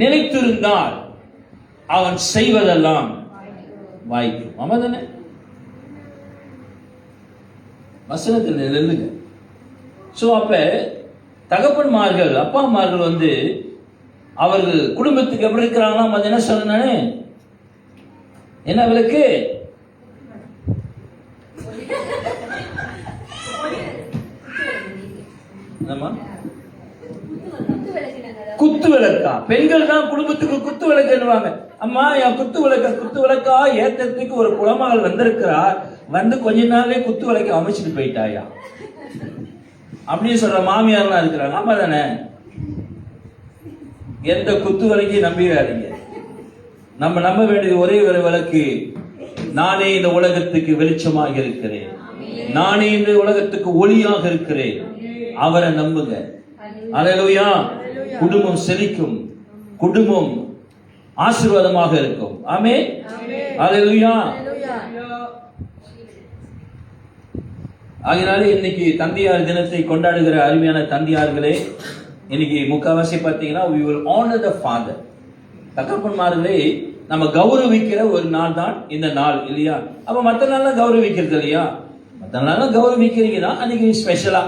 நிலைத்திருந்தால் அவன் செய்வதெல்லாம் வாய்க்கும். ஆமாதானே? வசனத்தில் நில்லுங்க. சோ அப்ப தகப்பன்மார்கள், அப்பாமார்கள் அவர்கள் குடும்பத்துக்கு எப்படி இருக்கிறாங்களாம், அது என்ன சொன்னானே, என்ன விளக்கு? குத்து விளக்கா? பெண்கள் தான் குடும்பத்துக்கு குத்து விளக்கு என்னவாங்க. அம்மா என் குத்து விளக்கா ஏத்தத்துக்கு ஒரு குலமகள் வந்திருக்கிறார், கொஞ்ச நாள்லயே குத்து விளக்க அமைச்சிட்டு போயிட்டாயா அப்படின்னு சொல்ற மாமியார்லாம் இருக்கிறாங்க. ஆமா தானே? எந்த குத்து விளக்கையும் நம்பிடாதீங்க. நம்ம நம்ப வேண்டியது ஒரே ஒரு விளக்கு. நானே இந்த உலகத்துக்கு வெளிச்சமாக இருக்கிறேன், நானே இந்த உலகத்துக்கு ஒளியாக இருக்கிறேன். அவரை நம்புங்க. அல்லேலூயா. குடும்பம் செழிக்கும், குடும்பம் ஆசீர்வாதமாக இருக்கும். ஆமென். அல்லேலூயா. ஆகையால இன்னைக்கு தந்தையார் தினத்தை கொண்டாடுகிற அருமையான தந்தையார்களே, இன்னைக்கு முக்காவாசி பார்த்தீங்கன்னா we will honor the father. தகப்பன்மார்களை நம்ம கௌரவிக்கிற ஒரு நாள் தான் இந்த நாள் இல்லையா? அப்ப மற்ற நாள்லாம் கௌரவிக்கிறது இல்லையா? மற்ற நாள்லாம் கௌரவிக்கிறீங்கன்னா அன்னைக்கு ஸ்பெஷலா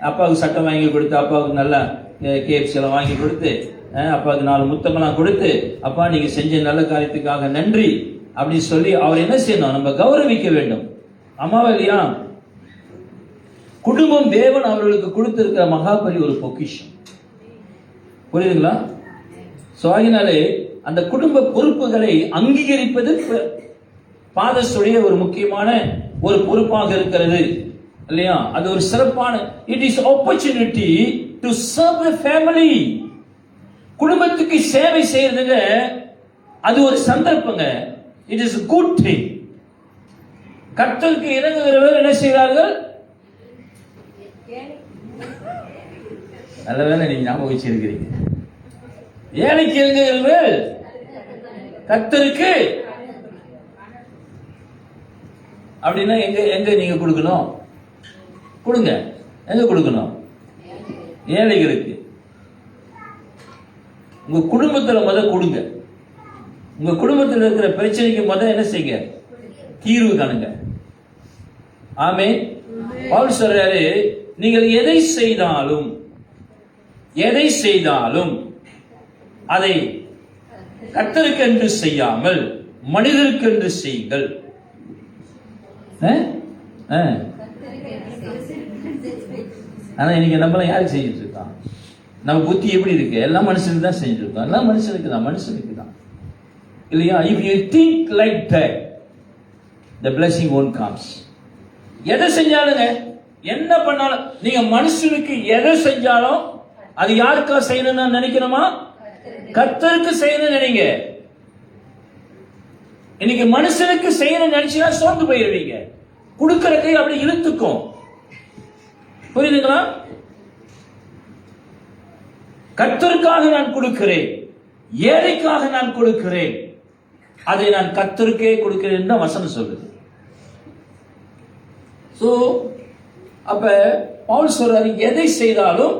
அப்பாவுக்கு சட்டம் வாங்கி கொடுத்து, அப்பாவுக்கு நல்ல கேப்ஸ் எல்லாம் வாங்கி கொடுத்து, அப்பாவுக்கு 4 முத்தமெல்லாம் கொடுத்து, அப்பா நீங்க செஞ்ச நல்ல காரியத்துக்காக நன்றி அப்படின்னு சொல்லி அவர் என்ன செய்யணும்? நம்ம கௌரவிக்க வேண்டும். அம்மாவா இல்லையா? குடும்பம் தேவன் அவர்களுக்கு கொடுத்திருக்கிற மகாபலி ஒரு பொக்கிஷம். புரியுதுங்களா? சோ ஆகினாலே அந்த குடும்ப பொறுப்புகளை அங்கீகரிப்பது ஃபாதர்ஸுடைய ஒரு முக்கியமான ஒரு பொறுப்பாக இருக்கிறது இல்லையா? அது ஒரு சிறப்பான it is opportunity to serve the family. குடும்பத்துக்கு சேவை செய்யறதுங்க அது ஒரு சந்தர்ப்பங்க. It is good thing. கர்த்தருக்கு இறங்குகிறவர் என்ன செய்கிறார்கள்? நல்ல வேளை நீங்க ஞாபகம் வச்சிருக்கிறீங்க. ஏழைக்கு இறங்குகிறவர் கர்த்தருக்கு அப்படின்னா எங்க எங்க நீங்க கொடுக்கணும்? கொடுங்க. எங்க கொடுக்கணும்? ஏழைகளுக்கு. உங்க குடும்பத்துல கொடுங்க. உங்க குடும்பத்தில் இருக்கிற பிரச்சனைக்கு என்ன செய்யுங்க? தீர்வு காணுங்க. ஆமென். பவுல் சொல்றாரு, நீங்கள் எதை செய்தாலும் அதை கர்த்தருக்கு என்று செய்யாமல் மனிதருக்கு என்று செய்யுங்கள். ஆனா இன்னைக்கு நம்மள யாருக்கு செஞ்சுட்டு இருக்கோம்? நம்ம புத்தி எப்படி இருக்கு? எல்லாம் மனுஷனுக்கு தான் செஞ்சுட்டு இருக்கோம். எல்லாம் மனுஷனுக்கு தான் இல்லையா? If you think like that, the blessing won't comes. எதை செஞ்சாலுங்க, என்ன பண்ணாலும், நீங்க மனுஷனுக்கு எதை செஞ்சாலும் அது யாருக்கா செய்யணும்னு நினைக்கணுமா? கர்த்தருக்கு செய்யணும்னு நினைங்க. இன்னைக்கு மனுஷனுக்கு செய்யணும்னு நினைச்சா சோர்ந்து போயிருவீங்க. கொடுக்கறதை அப்படி இழுத்துக்கும். புரியுதுங்களா? கர்த்தருக்காக நான் கொடுக்கிறேன், ஏழைக்காக நான் கொடுக்கிறேன், அதை நான் கர்த்தருக்கே கொடுக்கிறேன் தான் வசனம் சொல்லுது. சோ அப்ப பவுல் சொல்றாரு, எதை செய்தாலும்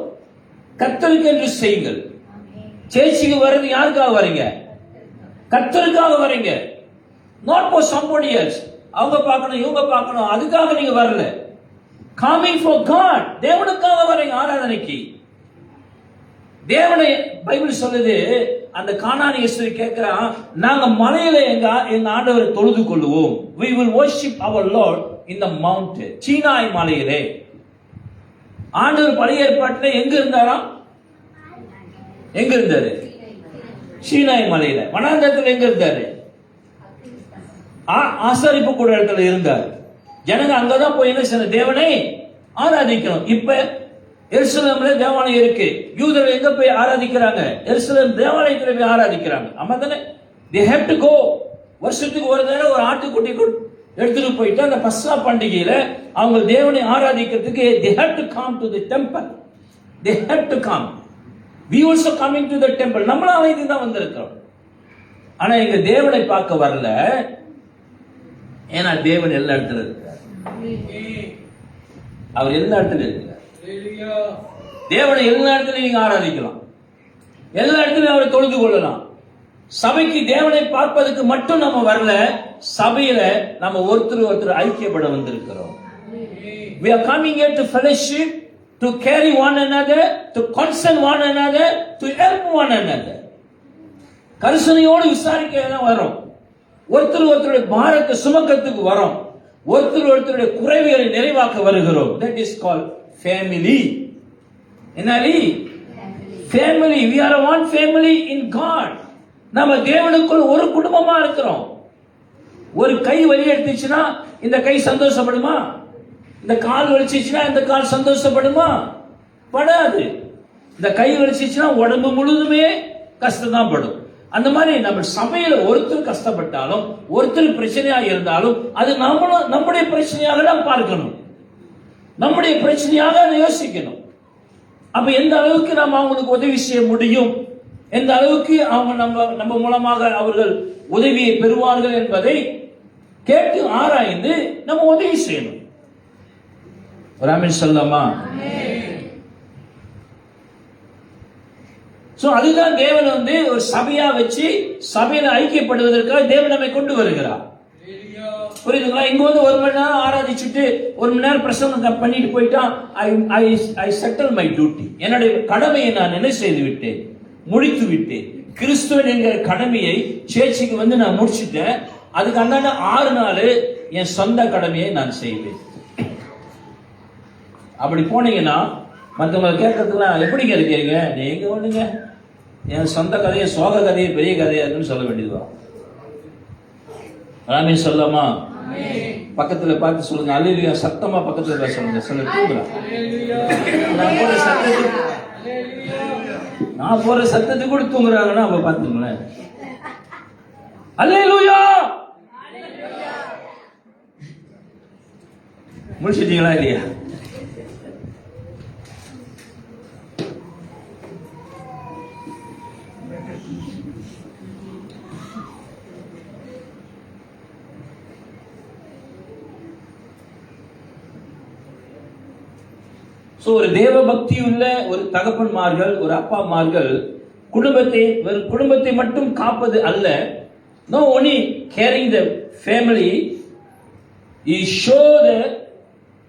கர்த்தருக்கு என்று செய்யுங்கள். சேர்ச்சிக்கு வர்றது யாருக்காக வரீங்க? கர்த்தருக்காக வரீங்க. not for somebody else. அவங்க பார்க்கணும், இவங்க பார்க்கணும், அதுக்காக நீங்க வரல. coming for God. தேவனுக்காக வரீங்க ஆராதனைக்கு. தேவனை பைபிள் சொல்லுது, அந்த கானானியஸ்தரி கேட்கிறான், நாங்க மலையில எங்க ஆண்டவரை தொழுது கொள்ளுவோம். we will worship our Lord in the mountain. Sinai மலையிலே. ஆண்டவர் பழைய ஏற்பாட்டில் எங்க இருந்தாராம்? எங்க இருந்தாரு? சீனாய் மலையில. வனாந்தரத்தில் எங்க இருந்தாரு? ஆசாரிப்பு கூட இடத்துல இருந்தார். ஜனங்க அங்கதான் போய் என்ன செய்யணும்? தேவனை ஆராதிக்கணும். இப்ப எருசலேம்ல தேவாலயம் இருக்கு. யூதர்கள் எங்க போய் ஆராதிக்கிறாங்க? எருசலேம் தேவாலயத்துல போய் ஆராதிக்கிறாங்க. ஆமா தானே? they have to go. வருஷத்துக்கு ஒரு தடவை ஒரு ஆட்டுக்குட்டி எடுத்துட்டு போயிட்டு அந்த பஸ்கா பண்டிகையில அவங்க தேவனை ஆராதிக்கிறதுக்கு they have to come to the temple. they have to come. we also coming to the temple. நம்மளும் அவைக்கு தான் வந்திருக்கிறோம். ஆனா எங்க தேவனை பார்க்க வரல. ஏன்னா தேவன் எல்லா இடத்துல இருக்கிறார். அவர் எல்லா இடத்துல இருக்கிறார். தேவனை எல்லா இடத்துலயும் நீங்க ஆராதிக்கலாம், எல்லா இடத்துலயும் அவரை தொழுது கொள்ளலாம். சபைக்கு தேவனை பார்ப்பதற்கு மட்டும் நம்ம வரல, சபையில நம்ம ஒருத்தர் ஐக்கியப்பட வந்திருக்கிறோம். we are coming here to fellowship, to carry one another, to concern one another, to help one another. கரிசனையோடு விசாரிக்க தான் வரோம். ஒருத்தருடைய பாரத்தை சுமக்கிறதுக்கு வரோம். ஒருத்தருடைய குறைவுகளை நிறைவாக்க வருகிறோம். that is called family. என்னடி? family. we are one family in God. நம்ம தேவனுக்குள் ஒரு குடும்பமா இருக்கிறோம். ஒரு கை வலி எடுத்துச்சுன்னா இந்த கை சந்தோஷப்படுமா? இந்த கால் வலிச்சுச்சுன்னா இந்த கால் சந்தோஷப்படுமா? படாது. இந்த கை வலிச்சுச்சுன்னா உடம்பு முழுதுமே கஷ்டம் தான் படும். அந்த மாதிரி நம்ம சபையில ஒருத்தர் கஷ்டப்பட்டாலும், ஒருத்தர் பிரச்சனையா இருந்தாலும், அது நம்முடைய பிரச்சனையாக தான் பார்க்கணும், நம்முடைய பிரச்சனையாக யோசிக்கணும். அப்ப எந்த அளவுக்கு நம்ம அவங்களுக்கு உதவி செய்ய முடியும், எந்த அளவுக்கு அவங்க நம்ம மூலமாக அவர்கள் உதவியை பெறுவார்கள் என்பதை கேட்டு ஆராய்ந்து நம்ம உதவி செய்யணும். ஒரு ஆமென் சொல்லலாமா? சோ அதுதான் தேவன் ஒரு சபையா வச்சு சபையில ஐக்கியப்படுவதற்காக தேவன் நம்மை கொண்டு வருகிறார். புரியுதுங்களா? இங்க ஒரு மணி நேரம் ஆராதிச்சுட்டு ஒரு மணி நேரம் பிரசங்கம் பண்ணிட்டு போயிட்டா ஐ செட்டில் மை டியூட்டி. என்னுடைய கடமையை நான் என்ன செய்து விட்டேன், முடித்து விட்டேன். கிறிஸ்துவன் என்கிற கடமையை சேர்ச்சிக்கு நான் முடிச்சுட்டேன். அதுக்கு அந்தாண்ட 6 நாள் என் சொந்த கடமையை நான் செய்வேன். அப்படி போனீங்கன்னா மற்றவங்களை கேட்கறதுக்குலாம் எப்படிங்க இருக்கீங்க, நீங்க ஒண்ணுங்க என் சொந்த கதையை, சோக கதையை, பெரிய கதையா இருக்குன்னு சொல்ல வேண்டியதுதான். ராமே சொல்லாமா? பக்கத்துல பார்த்து சொல்லுங்க, அல்லேலூயா. சத்தமா பக்கத்துல சொல்லுங்க. சொல்ல நான் போற சத்தத்துக்கு கூட தூங்குறாங்கன்னா அப்ப பாத்துங்களேன். அல்லேலூயா. முடிச்சிட்டீங்களா இல்லையா? ஒரு தேவ பக்தி உள்ள ஒரு தகப்பன்மார்கள், ஒரு அப்பாமார்கள் குடும்பத்தை மட்டும் காப்பது அல்ல. No only caring the family, he show the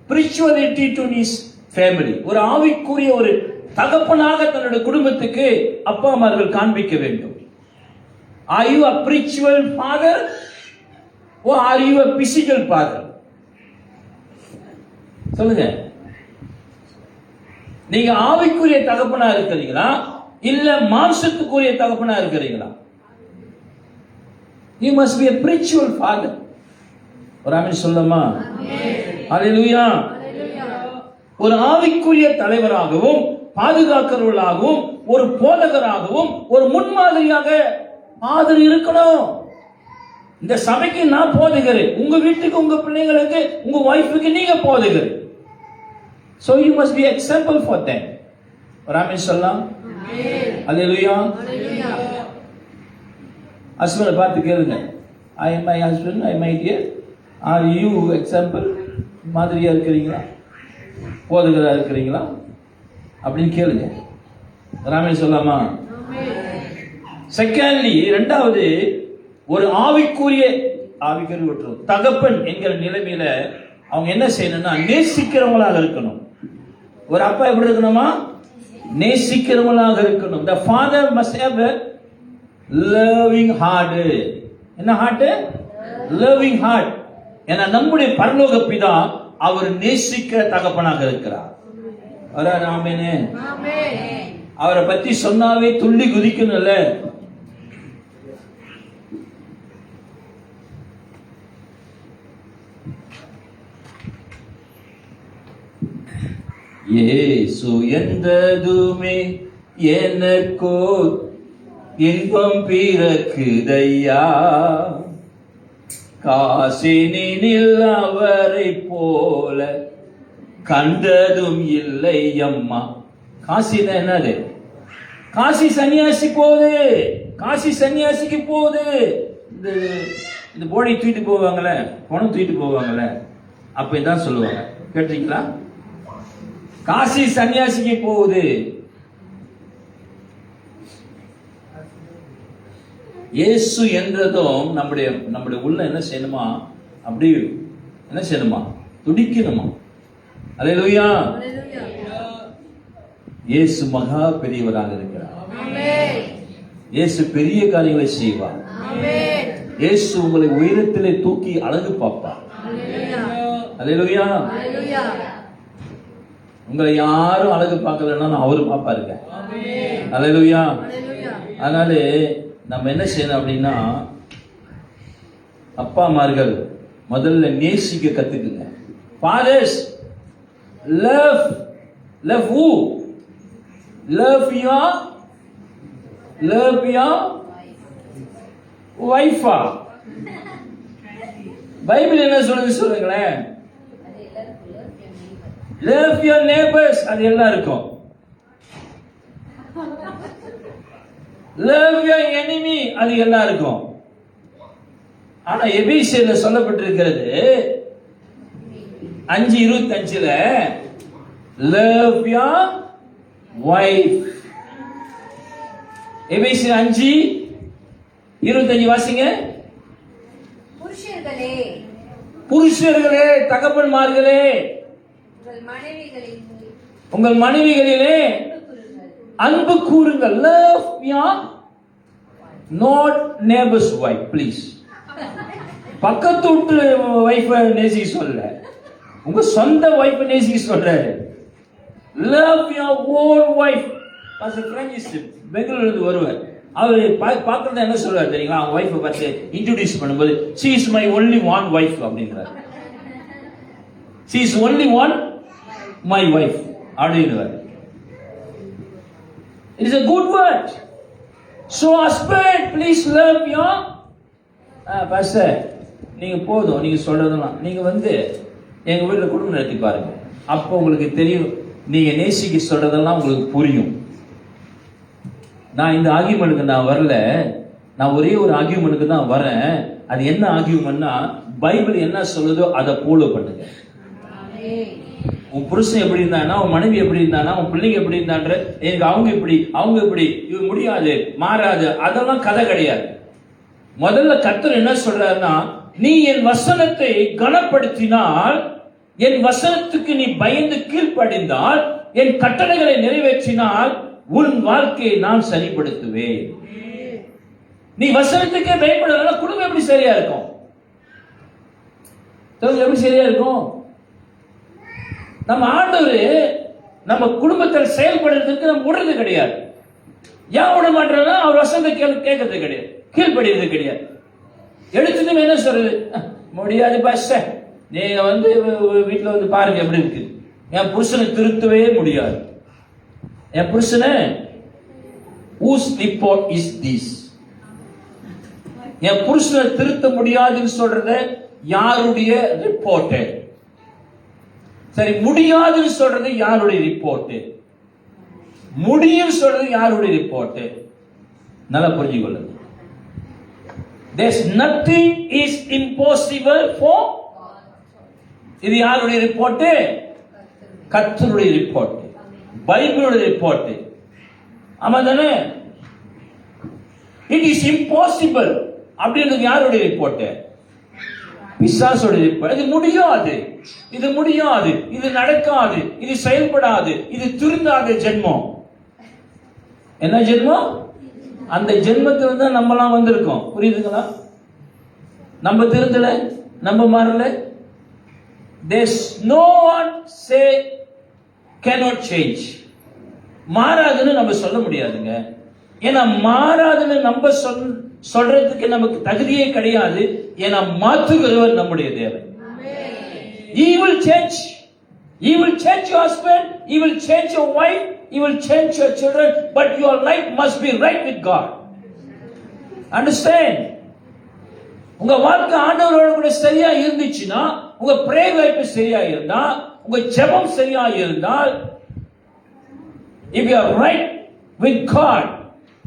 spirituality to his family. ஒரு ஆவிக்குரிய ஒரு தகப்பனாக தன்னுடைய குடும்பத்துக்கு அப்பாமார்கள் காண்பிக்க வேண்டும். Are you a spiritual father or are you a physical father? சொல்லுங்க. நீங்க ஆவிக்குரிய தகப்பனா இருக்கிறீங்களா இல்ல மாம்சத்துக்குரிய தகப்பனா இருக்கிறீங்களா? You must be a spiritual father. ஒரு ஆமென் சொல்லுமா? ஹalleluya. ஒரு ஆவிக்குரிய தலைவராகவும் பாதுகாக்கிறவர்களாகவும் ஒரு போதகராகவும் ஒரு முன்மாதிரியாக மாதிரி இருக்கணும். இந்த சபைக்கு நான் போதகர், உங்க வீட்டுக்கு, உங்க பிள்ளைங்களுக்கு, உங்க வைஃபுக்கு நீங்க போதகர். So you must be example for them. Amen சொல்லலாம். Hallelujah. ஹஸ்பண்ட் பார்த்து கேளுங்க, I am my husband, I am my dear. Are you example? மாதிரியா இருக்கிறீங்களா, போதகரா இருக்கிறீங்களா அப்படின்னு கேளுங்க. ராமே சொல்லாமா? செகண்ட்லி, இரண்டாவது, ஒரு ஆவிக்குரிய தகப்பன் என்கிற நிலைமையில அவங்க என்ன செய்யணும்னா நேசிக்கிறவங்களாக இருக்கணும். ஒரு அப்பா எப்படி இருக்கணுமா? நேசிக்கிறவங்களாக இருக்கணும். The father must have a loving heart. என்ன ஹார்ட்? loving heart. ஏன்னா நம்முடைய பரலோக பிதா அவர் நேசிக்கிற தகப்பனாக இருக்கிறார். ஆமென். அவரை பத்தி சொன்னாவே துள்ளி குதிக்கணும்ல. இயேசு என்றதுமே எனக்கோ இன்பம் பிறக்குதையா, காசினில் அவரை போல கண்டதும் இல்லை அம்மா. காசினா என்னது? காசி சன்னியாசி போகுது, காசி சன்னியாசிக்கு போகுது. இந்த போடி தூக்கிட்டு போவாங்களே, பணம் தூக்கிட்டு போவாங்களே, அப்ப இதான் சொல்லுவாங்க, கேட்டீங்களா? காசி சன்னியாசிக்கு போகுது. இயேசு என்றதும் நம்முடைய உள்ள என்ன செய்யணுமா? அப்படி என்ன செய்யணுமா? துடிக்கணுமா? அல்லேலூயா. இயேசு மகா பெரியவராக இருக்கிறார். இயேசு பெரிய காரியங்களை செய்வார். இயேசு உங்களை உயரத்திலே தூக்கி அழகு பார்ப்பார். அல்லேலூயா. உங்களை யாரும் அழகு பார்க்கலன்னா அவரு பார்ப்பாருங்க. அல்லேலூயா. அதனால நம்ம என்ன செய்யணும் அப்படின்னா, அப்பாமார்கள் முதல்ல நேசிக்க கத்துக்குங்க. Fathers, love who? Love your wife. Bible என்ன சொல்லுது சொல்லுங்களேன்? Love your neighbors. அது எல்லாருக்கும். Love your enemy. அது எல்லாருக்கும். ஆனா எபேசியர்ல சொல்லப்பட்டிருக்கிறது 5:25ல love your wife. எபேசியர் 5:25 வாசிங்க. புருஷர்களே தகப்பன்மார்களே உங்கள் மனைவிகளிலே அன்பு கூறுங்கள். Love your not neighbor's wife, please. பக்கத்து வீட்டு வைஃப நேசிக்க சொல்ல, உங்க சொந்த வைஃப நேசிக்க சொல்றாரு. Love your own wife. Pastor Francis பெங்களூர்ல இருந்து வருவார். அவர் பார்க்கறத என்ன சொல்றாரு தெரியுங்களா? அவங்க வைஃபை பார்த்து இன்ட்ரோடியூஸ் பண்ணும்போது she is my only one wife அப்படின்றார். she is only one my wife அப்படின்றார். it is a good word. so husband please love your pastor நீங்க போதும், நீங்க சொல்றதெல்லாம் நீங்க எங்க வீட்டுல குடும்பம் நடத்தி பாருங்க, அப்போ உங்களுக்கு தெரியும், நீங்க நேசிக்க சொல்றதெல்லாம் உங்களுக்கு புரியும். நான் இந்த ஆர்கியூமெண்ட்க்கு நான் வரல, நான் ஒரே ஒரு ஆர்கியூமெண்ட்க்கு தான் வரேன். அது என்ன ஆர்கியூமெண்ட்னா, பைபிள் என்ன சொல்லுதோ அதை ஃபாலோ பண்ணுங்க. உன் புருஷன் எப்படி இருந்தானா, உன் மனைவி எப்படி இருந்தானா, உன் பிள்ளைங்க எப்படி இருந்தான்ற, எனக்கு அவங்க இப்படி இது முடியாது, மாறாது, அதெல்லாம் கதை கிடையாது. முதல்ல கர்த்தர் என்ன சொல்றாருன்னா, நீ என் வசனத்தை கனப்படுத்தினால், என் வசனத்துக்கு நீ பயந்து கீழ்ப்படிந்தால், என் கட்டளைகளை நிறைவேற்றினால் உன் வாழ்க்கையை நான் சரிப்படுத்துவேன். நீ வசனத்துக்கே பயப்படலாம், குடும்பம் எப்படி சரியா இருக்கும்? எப்படி சரியா இருக்கும்? நம்ம ஆண்டவர் நம்ம குடும்பத்தில் செயல்படுறதுக்கு நம்ம விடுறது கிடையாது. ஏன் விட மாட்டேன்னா, அவர் வசனத்தை கேட்கறது கிடையாது, கீழ்படுறது கிடையாது. எடுத்துட்டு என்ன சொல்றது, முடியாது பாஸ்டர், நீங்க வீட்டுல பாருங்க எப்படி இருக்கு, என் புருஷனை திருத்தவே முடியாது. என் புருஷனை whose report is this? என் புருஷனை திருத்த முடியாதுன்னு சொல்றத யாருடைய ரிப்போர்ட்? சரி, முடியாதுன்னு சொல்றது யாருடைய ரிப்போர்ட்? முடியும் சொல்றது யாருடைய ரிப்போர்ட்? நல்லா புரிஞ்சுக்கொள்ளுங்க. There's nothing is impossible for. இது யாருடைய ரிப்போர்ட்? கர்த்தருடைய ரிப்போர்ட், பைபிளோட ரிப்போர்ட். ஆமா தானே? இட் இஸ் இம்பாசிபிள் அப்படின்றது யாருடைய ரிப்போர்ட்? பிசாசோட ரிப்போர்ட். இது முடியாது, இது முடியாது, இது நடக்காது, இது செயல்படாது, இது திருந்தாத ஜென்மம். என்ன ஜென்மம்? அந்த ஜென்மத்தில் தான் நம்மலாம் வந்திருக்கோம். புரியுதுங்களா? நம்ம திருந்தல, நம்ம மாறல. There's no one say cannot change. மாறாதுன்னு நம்ம சொல்ல முடியாதுங்க. ஏன்னா மாறாதுன்னு நம்ம சொல்றதுக்கு நமக்கு தகுதியே கிடையாது. ஏன்னா மாற்றுகிறவர் நம்முடைய தேவன். He will change. He will change your husband, he will change your wife, he will change your children, but your life must be right with God. Understand? உங்க வாழ்க்கை ஆண்டவரோட கூட சரியா இருந்துச்சுன்னா, உங்க பிரேயர் லைஃப் சரியா இருந்தா, உங்க ஜெபம் சரியா இருந்தால், if you are right with God,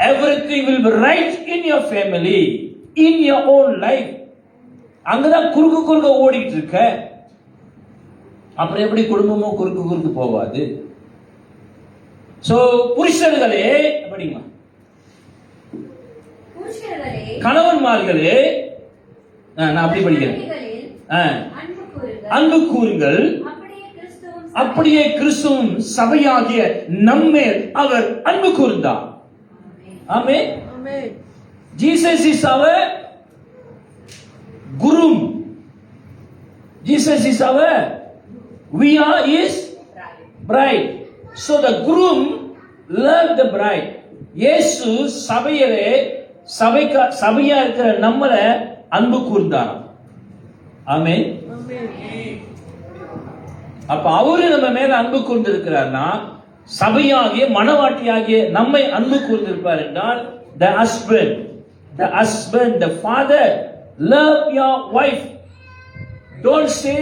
everything will be right in your family, in your own life. அங்கதான் குறுக்கு ஓடிட்டு இருக்க, அப்புறம் எப்படி குடும்பமும் குறுக்கு போவாது? சோ புருஷர்களே, அப்படிங்களா, கணவன்மார்களே, நான் அப்படி படிக்கிறேன், அன்பு கூறுங்கள், அப்படியே கிறிஸ்துவும் சபையாகிய நம்மேல் அவர் அன்பு கூர்ந்தார். ஆமென். Jesus is our groom. Jesus is our, we are his bride. So the groom loved the bride. இயேசு சபையா இருக்கிற நம்மள அன்பு கூர்ந்தார். ஆமென். அப்ப அவரு நம்ம மேல அன்பு கூர்ந்திருக்கிறார்னா, சபையாகிய மணவாட்டியாகிய நம்மை அன்பு கூர்ந்திருப்பார் என்றால், the husband, the father, love your wife. Don't say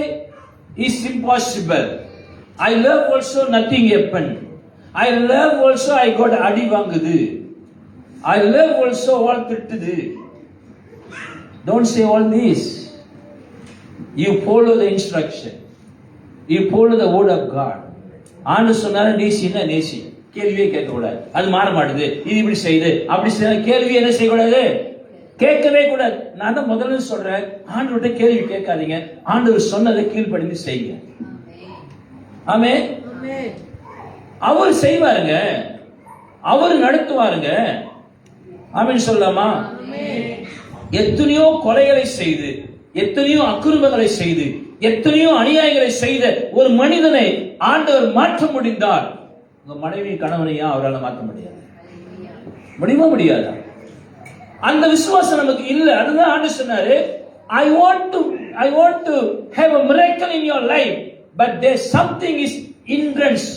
it's impossible. I love also, nothing happened. I love also, I got அடி வாங்குது. I love also, all திட்டுது. Don't say all this. You follow the instruction. You follow the word of God. ஆண்டு சொன்னாரு நேசின்னா நேசி, கேள்வியே கேட்கக்கூடாது. அது மாற மாட்டுது, இது இப்படி செய்யுது அப்படி செய்ய, கேள்வி என்ன செய்யக்கூடாது, கேட்கவே கூடாது. நான் தான் முதல்ல சொல்றேன், ஆண்டவர்கிட்ட கேள்வி கேட்காதீங்க, ஆண்டவர் சொன்னதை கீழ்ப்படிந்து செய்யுங்க. ஆமென். அவர் செய்வாருங்க, அவர் நடத்துவாருங்க. ஆமென் சொல்லலாமா? எத்தனையோ கொலைகளை செய்து, எத்தனையோ அக்கிரமங்களை செய்து, எத்தனையோ அநியாயங்களை செய்த ஒரு மனிதனை ஆண்டவர் மாற்ற முடிந்தார். உங்க மனைவி கணவனையா அவரால் மாற்ற முடியாது? முடியுமா? முடியாதா? அந்த விசுவாசம் நமக்கு இல்ல. அதுதான் ஆண்டவர் சொன்னாரு, I want to have a miracle in your life, but there's something is hindrance.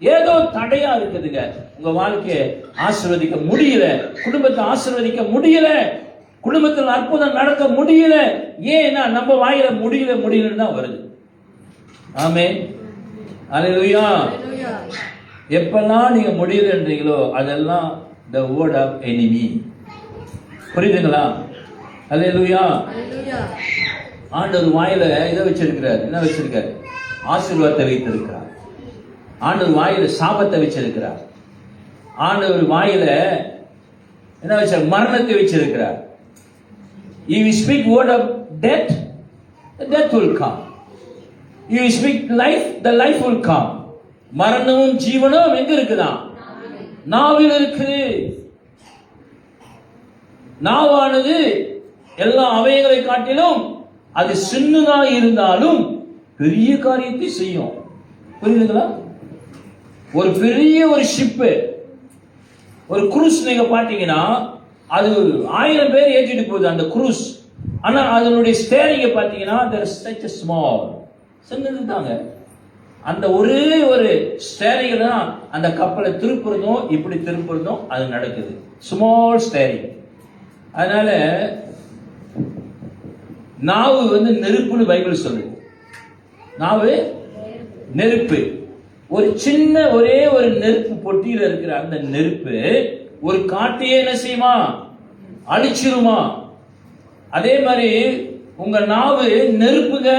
ஏதோ தடையா இருக்குதுங்க, உங்க வாழ்க்கையை ஆசீர்வதிக்க முடியல, குடும்பத்தை ஆசீர்வதிக்க முடியல, குடும்பத்தில் அற்புதம் நடக்க முடியல. ஏன்னா நம்ம வாயில முடியலன்னு தான் வருது. ஆமென். அல்லேலூயா. எப்பெல்லாம் நீங்க முடியலன்றீங்களோ அதெல்லாம் the word of enemy. புரியுதுங்களா? அல்லேலூயா. ஆண்டவர் வாயில இதை வச்சிருக்கிறார். என்ன வச்சிருக்காரு? ஆசீர்வாதத்தை வைத்திருக்கிறார். ஆண்டவர் வாயில சாபத்தை வச்சிருக்கிறார். ஆண்டவர் வாயில என்ன வச்சார்? மரணத்தை வச்சிருக்கிறார். If you speak word of death, the death will come. If you speak life, the life will come. மரணமும் ஜீவனும் எங்க இருக்குதா? நாவில் இருக்குது. நாவானது எல்லா அவயங்களை காட்டிலும் அது சின்னதா இருந்தாலும் பெரிய காரியத்தை செய்யும். புரியுதுங்களா? ஒரு பெரிய ஒரு ஷிப்பு, ஒரு குரூஸ் நீங்க பாத்தீங்கன்னா அது 1000 பேர் ஏற்றிட்டு போகுது அந்த குரூஸ். ஆனா அதனுடைய ஸ்டேரிங்க பாத்தீங்கன்னா there is such a small, சின்னது தாங்க. அந்த ஒரே ஒரு ஸ்டேரிங் தான் அந்த கப்பலை திருப்புறதும் இப்படி திருப்புறதும் அது நடக்குது. Small steering. அதனால நாவு நெருப்புன்னு பைபிள் சொல்லுது. நாவு நெருப்பு. ஒரு சின்ன ஒரே ஒரு நெருப்பு பொட்டியில இருக்கிற அந்த நெருப்பு ஒரு காட்டையே என்ன செய்யுமா? அழிச்சிருமா? அதே மாதிரி உங்க நாவு நெருப்புங்க.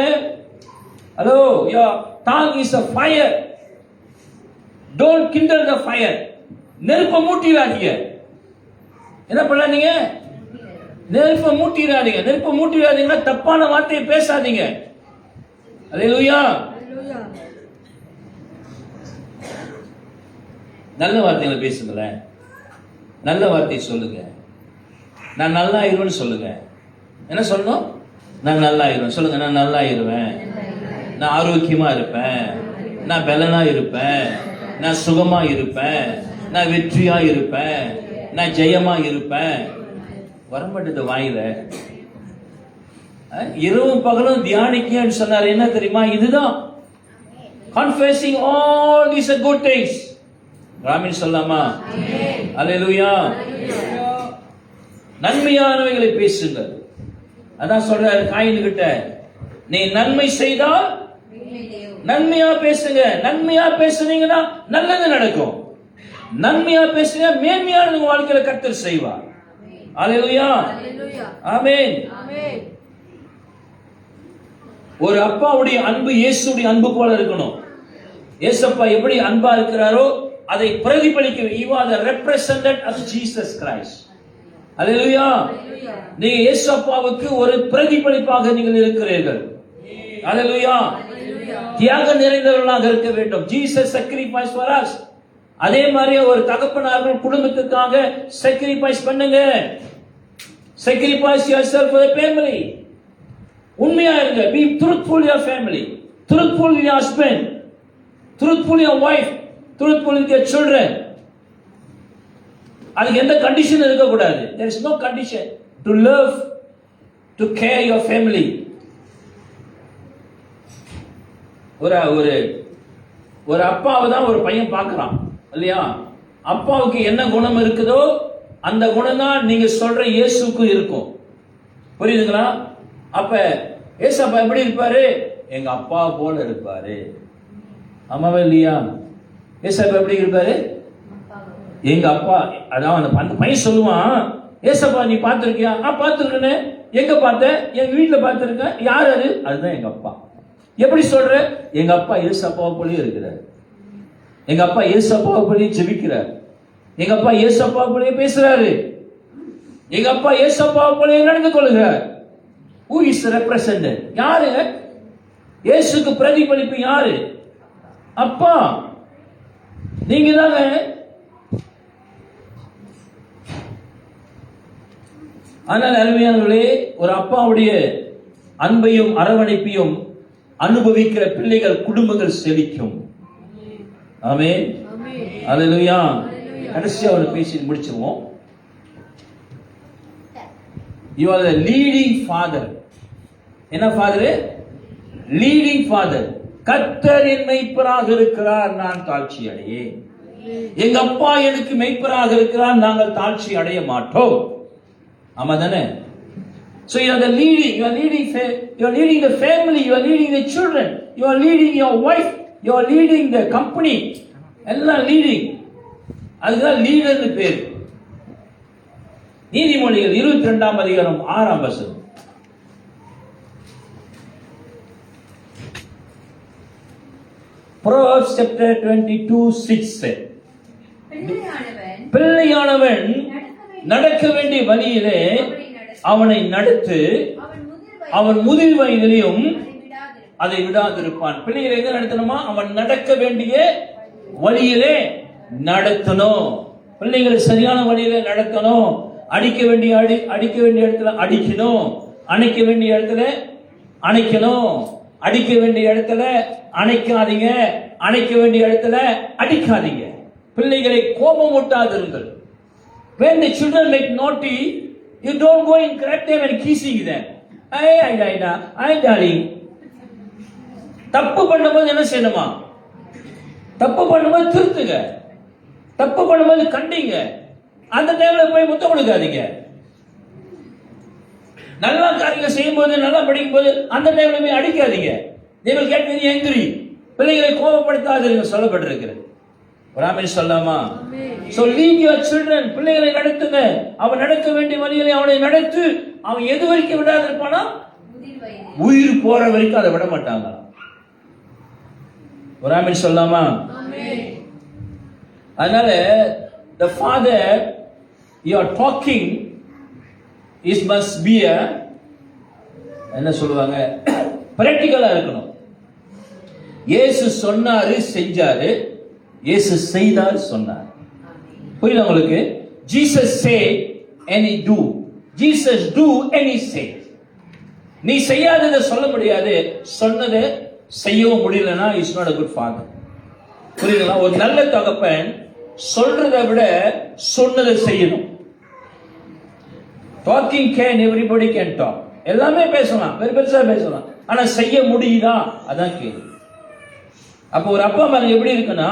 Hello, your tongue is a fire. Don't kindle the fire. நெருப்பை மூட்டிடாதீங்க. என்ன பண்ணாதீங்க? நெருப்பை மூட்டிடாதீங்க. நெருப்பை மூட்டிடாதீங்கன்னா தப்பான வார்த்தையை பேசாதீங்க. அல்லேலூயா. நல்ல வார்த்தைகளை பேசுங்களேன். நல்ல வார்த்தையை சொல்லுங்க. நான் நல்லா ஆயிருவேன்னு சொல்லுங்க. என்ன சொல்லணும்? நான் நல்லா ஆயிருவேன் சொல்லுங்க. நான் நல்லா ஆயிருவேன், நான் ஆரோக்கியமா இருப்பேன், நான் பலனா இருப்பேன், நான் சுகமா இருப்பேன், நான் வெற்றியா இருப்பேன், நான் ஜெயமா இருப்பேன். வரமாட்டது வாயில. இரவும் பகலும் தியானிக்கன்னு சொன்னார். என்ன தெரியுமா? இதுதான் confessing all these good things. ராமின் சொல்லாமா? அல்லேலூயா. நன்மையானவைகளை பேசுங்கள். அதான் சொல்றாரு காயின் கிட்ட, நீ நன்மை செய்தால் நன்மையா பேசுங்க. நன்மையா பேசுனீங்கன்னா நல்லது நடக்கும். நன்மையா பேசுங்க, மேன்மையான உங்க வாழ்க்கையில கர்த்தர் செய்வார். அல்லேலூயா. ஆமென். ஒரு அப்பாவுடைய அன்பு இயேசுடைய அன்பு போல இருக்கணும். இயேசப்பா எப்படி அன்பா இருக்கிறாரோ அதை பிரதிபலிக்க. You are the representative of Jesus Christ. அல்லேலூயா. நீங்க இயேசப்பாவுக்கு ஒரு பிரதிபலிப்பாக நீங்கள் இருக்கிறீர்கள். அல்லேலூயா. தியாகம் நிறைந்தவர்களாக இருக்க வேண்டும். Jesus sacrificed for us. அதே மாதிரி ஒரு தகப்பனார்கள் குடும்பத்துக்காக sacrifice பண்ணுங்க. Sacrifice yourself for the family. உண்மையா இருங்க. Be truthful in your family, truthful in your husband, truthful in your wife, truthful in your children. அதுக்கு எந்த கண்டிஷன் இருக்க கூடாது. There is no condition to love, to care your family. ஒரு அப்பாவை தான் ஒரு பையன் பார்க்கறான் இல்லையா? அப்பாவுக்கு என்ன குணம் இருக்குதோ அந்த குணம் தான் நீங்க சொல்ற இயேசுக்கு இருக்கும். புரியுதுங்களா? அப்ப ஏசப்பா எப்படி இருப்பாரு? எங்க அப்பா போல இருப்பாரு. ஆமாவா இல்லையா? ஏசப்பா எப்படி இருப்பாரு? எங்க அப்பா. அதான் அந்த பையன் சொல்லுவான், ஏசப்பா நீ பார்த்திருக்கியா? பார்த்திருக்கேன்னு. எங்க பார்த்த? எங்க வீட்டுல பார்த்திருக்கேன். யார் அது? அதுதான் எங்க அப்பா. எப்படி சொல்ற? எங்க அப்பா ஏசப்பா போலயே இருக்கிறார். எங்க அப்பா ஏசப்பாவை போலயே ஜெபிக்கிறார். எங்க அப்பா ஏசப்பாவை போலயே பேசுறாரு. எங்க அப்பா ஏசப்பாவை போலயே நடந்து கொள்கிறார். Who is represented? யாரு? இயேசுக்கு பிரதிபலிப்பு யாரு? அப்பா. நீங்க தாங்க. ஆனால் அருமையானவர்களே, ஒரு அப்பாவுடைய அன்பையும் அரவணைப்பையும் அனுபவிக்கிற பிள்ளைகள், குடும்பங்கள் செழிக்கும். ஆமென். அல்லேலூயா. கடைசியா ஒரு பேசி முடிச்சிருவோம். You are the leading father. என்ன ஃபாதர்? Leading father. கர்த்தர் என் மெய்ப்பராக இருக்கிறார், நான் தாழ்ச்சி அடையேன். எங்க அப்பா எனக்கு மெய்ப்பராக இருக்கிறார், நாங்கள் தாழ்ச்சி அடைய மாட்டோம். ஆமா தானே? So you are the leading, you are leading the family, you are leading the children, you are leading your wife, you are leading the company. எல்லாம் லீடிங். அதுதான் லீடர்னு பேர். நீதிமொழிகள் 22ஆம் அதிகாரம் 6ஆம் வசனம். Proverbs chapter 22:6. பிள்ளையானவன் நடக்க வேண்டிய வழியிலே அவனை நடத்து, அவன் முதிர் வயதிலும் அதை விடாதிருப்பான். பிள்ளைகளை எங்க நடத்தணுமா? அவன் நடக்க வேண்டிய வழியிலே நடத்தணும். பிள்ளைகளை சரியான வழியிலே நடத்தணும். அடிக்க வேண்டிய இடத்துல அடிக்கணும், அணைக்க வேண்டிய இடத்துல அணைக்கணும், அடிக்க வேண்டிய இடத்துல அணைக்காதீங்க, அணைக்க வேண்டிய இடத்துல அடிக்காதீங்க. பிள்ளைகளை கோபம் ஊட்டாதிருங்கள். When the children make naughty, you don't go and grab them and kissing them. I darling. தப்பு பண்ணும்போது என்ன செய்யணுமா? தப்பு பண்ணும்போது திருத்துங்க. தப்பு பண்ணும்போது கண்டிங்க. அந்த டைம்ல போய் முத்தம் கொடுக்காதீங்க. நல்லா காரியங்கள் செய்யும்போது, நல்லா படிக்கும் போது அந்த டைம்ல போய் அடிக்காதீங்க. They will get very angry. பிள்ளைகளை கோபப்படுத்தாதீங்க சொல்லப்பட்டிருக்கிறது. ராமேஷ் சொல்லாமா? So lead your children. பிள்ளைகளை நடத்துங்க. அவன் நடக்க வேண்டிய வழிகளை அவனை நடத்து. அவன் எது வரைக்கும் விடாது இருப்பானா? உயிர் போற வரைக்கும் அதை விட மாட்டாங்க. ராமேஷ் சொல்லாமா? அதனால the father you are talking is must be a என்ன சொல்லுவாங்க, பிராக்டிகலா இருக்கணும். இயேசு சொன்னாரு, செஞ்சாரு. இயேசு செய்தார், சொன்னார். புரியுதா உங்களுக்கு? Jesus say and he do. Jesus do and he say. நீ செய்யாததை சொல்ல முடியாது, சொன்னதை செய்யவும் முடியலன்னா is not a good father. புரியுதுங்களா? ஒரு நல்ல தகப்பன் சொல்றதை விட சொன்னதை செய்யணும். Talking can everybody can talk. எல்லாமே பேசலாம், பெருசா பேசலாம், ஆனா செய்ய முடியுதா? அதான் கேள்வி. அப்போ ஒரு அப்பா அம்மா எப்படி இருக்குன்னா,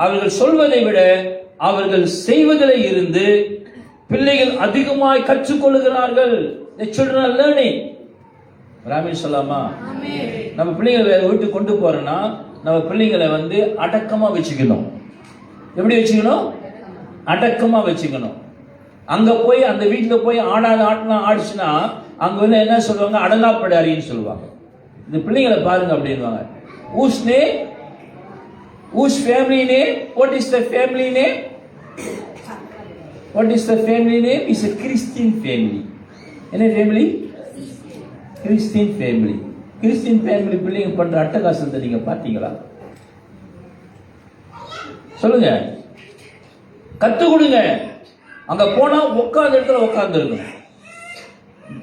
அவர்கள் சொல்வதை விட அவர்கள் செய்வதில் இருந்து பிள்ளைகள் அதிகமாய் கற்றுக்கொள்கிறார்கள். The children are learning. Ramesh சொல்லாமா? நம்ம பிள்ளைங்களை வீட்டுக்கு கொண்டு போறோம்னா நம்ம பிள்ளைங்களை அடக்கமா வச்சுக்கணும். எப்படி வச்சுக்கணும்? அடக்கமா வச்சுக்கணும். அங்க போய் அந்த வீட்டுல போய் ஆட்டலாம் ஆடிச்சுன்னா அங்க என்ன சொல்லுவாங்க? அடங்காப்படாரின்னு சொல்லுவாங்க. இந்த பிள்ளைங்களை பாருங்க அப்படின்வாங்க. Whose name? Whose family name? What is the family name? What is the family name? It's a Christian family. என்ன family? Christian family. Christian family பிள்ளைங்க பண்ற அட்டகாசத்தை நீங்க பாத்தீங்களா? சொல்லுங்க, கத்து கொடுங்க. அங்க போனா உட்கார்ந்த இடத்துல உட்கார்ந்து இருக்கணும்.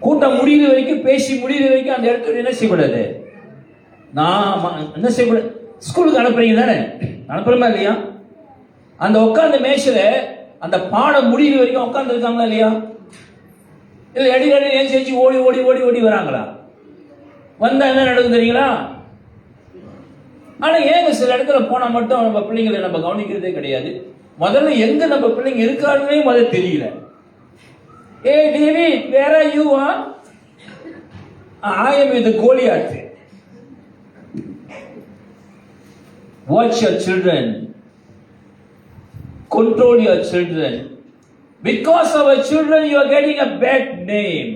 கூட்டம் முடிகிற வரைக்கும், பேசி முடிகிற வரைக்கும் அந்த இடத்துல என்ன செய்யக்கூடாது? நான் என்ன செய்யக்கூடாது? ஸ்கூலுக்கு அனுப்புறீங்க தானே? அனுப்புறமா இல்லையா? அந்த உட்கார்ந்த மேஷல அந்த பாடம் முடிகிற வரைக்கும் உட்கார்ந்து இருக்காங்களா இல்லையா? இல்ல அடிக்கடி ஏன் ஓடி ஓடி ஓடி ஓடி வராங்களா? வந்தா என்ன நடக்குது தெரியுங்களா? ஆனா ஏங்க சில இடத்துல போனா மட்டும் நம்ம பிள்ளைங்களை நம்ம கவனிக்கிறதே கிடையாது. முதல்ல எங்க நம்ம பிள்ளைங்க இருக்காருன்னே முதல்ல தெரியல. ஏ David, where are you? I am with the Goliath. Watch your children. Control your children. Because of our children you are getting a bad name.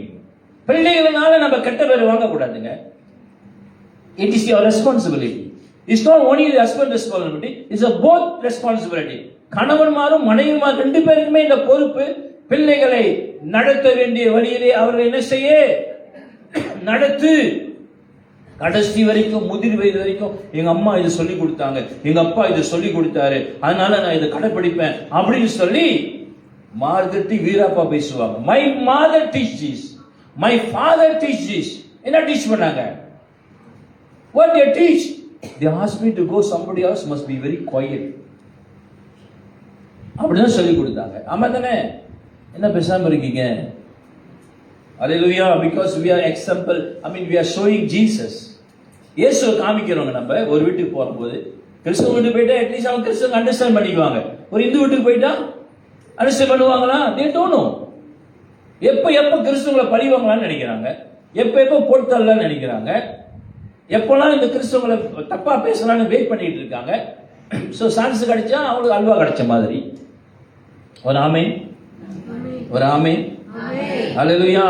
பிள்ளைகளால நம்ம கெட்ட பேர் வாங்க கூடாதுங்க. It is your responsibility. It's not only the husband responsibility, it's a both responsibility. கணவன்மாரும் மனைவிமார் ரெண்டு பேருக்குமே இந்த பொறுப்பு. பிள்ளைகளை நடத்த வேண்டிய வழியிலே அவர்கள் என்ன செய்ய நடத்து. கடைசி வரைக்கும், முதிர் வயது வரைக்கும் எங்க அம்மா இதை சொல்லி கொடுத்தாங்க, எங்க அப்பா இதை சொல்லி கொடுத்தாரு, அதனால நான் இதை கடைப்பிடிப்பேன் அப்படின்னு சொல்லி மார்கட்டி வீராப்பா பேசுவாங்க. My mother teach this, my father teach this. என்ன டீச் பண்ணாங்க? What they teach? They asked me to go, somebody else must be very quiet. அப்படிதான் சொல்லி கொடுத்தாங்க. ஆமா தானே? என்ன பேசாம இருக்கீங்க? Hallelujah, because we are example, we are showing Jesus. இயேசுவை காமிக்கிறோங்க. நம்ம ஒரு வீட்டுக்கு போகும்போது, கிறிஸ்தவ வீட்டுக்கு போயிட்டா அட்லீஸ்ட் அவங்க கிறிஸ்தவங்க அண்டர்ஸ்டாண்ட் பண்ணிக்குவாங்க. ஒரு இந்து வீட்டுக்கு போயிட்டா அண்டர்ஸ்டாண்ட் பண்ணுவாங்களா? they don't know. எப்ப கிறிஸ்தவங்களை பழிவாங்களான்னு நினைக்கிறாங்க, எப்ப போட்டலாம்னு நினைக்கிறாங்க, எப்பெல்லாம் இந்த கிறிஸ்தவங்களை தப்பா பேசலாம்னு வெயிட் பண்ணிட்டு இருக்காங்க. சோ சான்ஸ் கிடைச்சா அவங்களுக்கு அல்வா கிடைச்ச மாதிரி. ஒரு ஆமென், ஒரு ஆமென். ஹalleluya.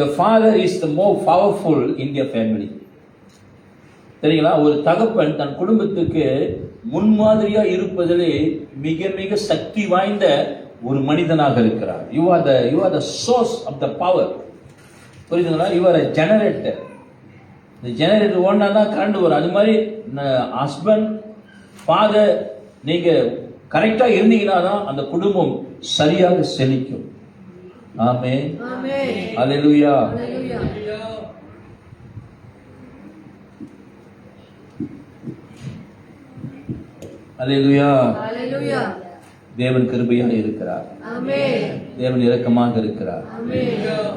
The father is the more powerful in their family. தெரியுங்களா? ஒரு தகப்பன் தன் குடும்பத்துக்கு முன்மாதிரியா இருப்பதிலே மிக மிக சக்தி வாய்ந்த ஒரு மனிதனாக இருக்கிறார். You are the source of the power. புரியுதுங்களா? You are a generator. இந்த ஜெனரேட்டர் ஓடினா தான் கரண்ட் வரும். அது மாதிரி ஹஸ்பண்ட் ஃபாதர் நீங்க கரெக்டா இருந்தீங்கன்னா தான் அந்த குடும்பம் சரியாக செழிக்கும். ஆமென், ஹalleluya. ஹalleluya. தேவன் கிருபையாக இருக்கிறார். தேவன் இரக்கமாக இருக்கிறார்.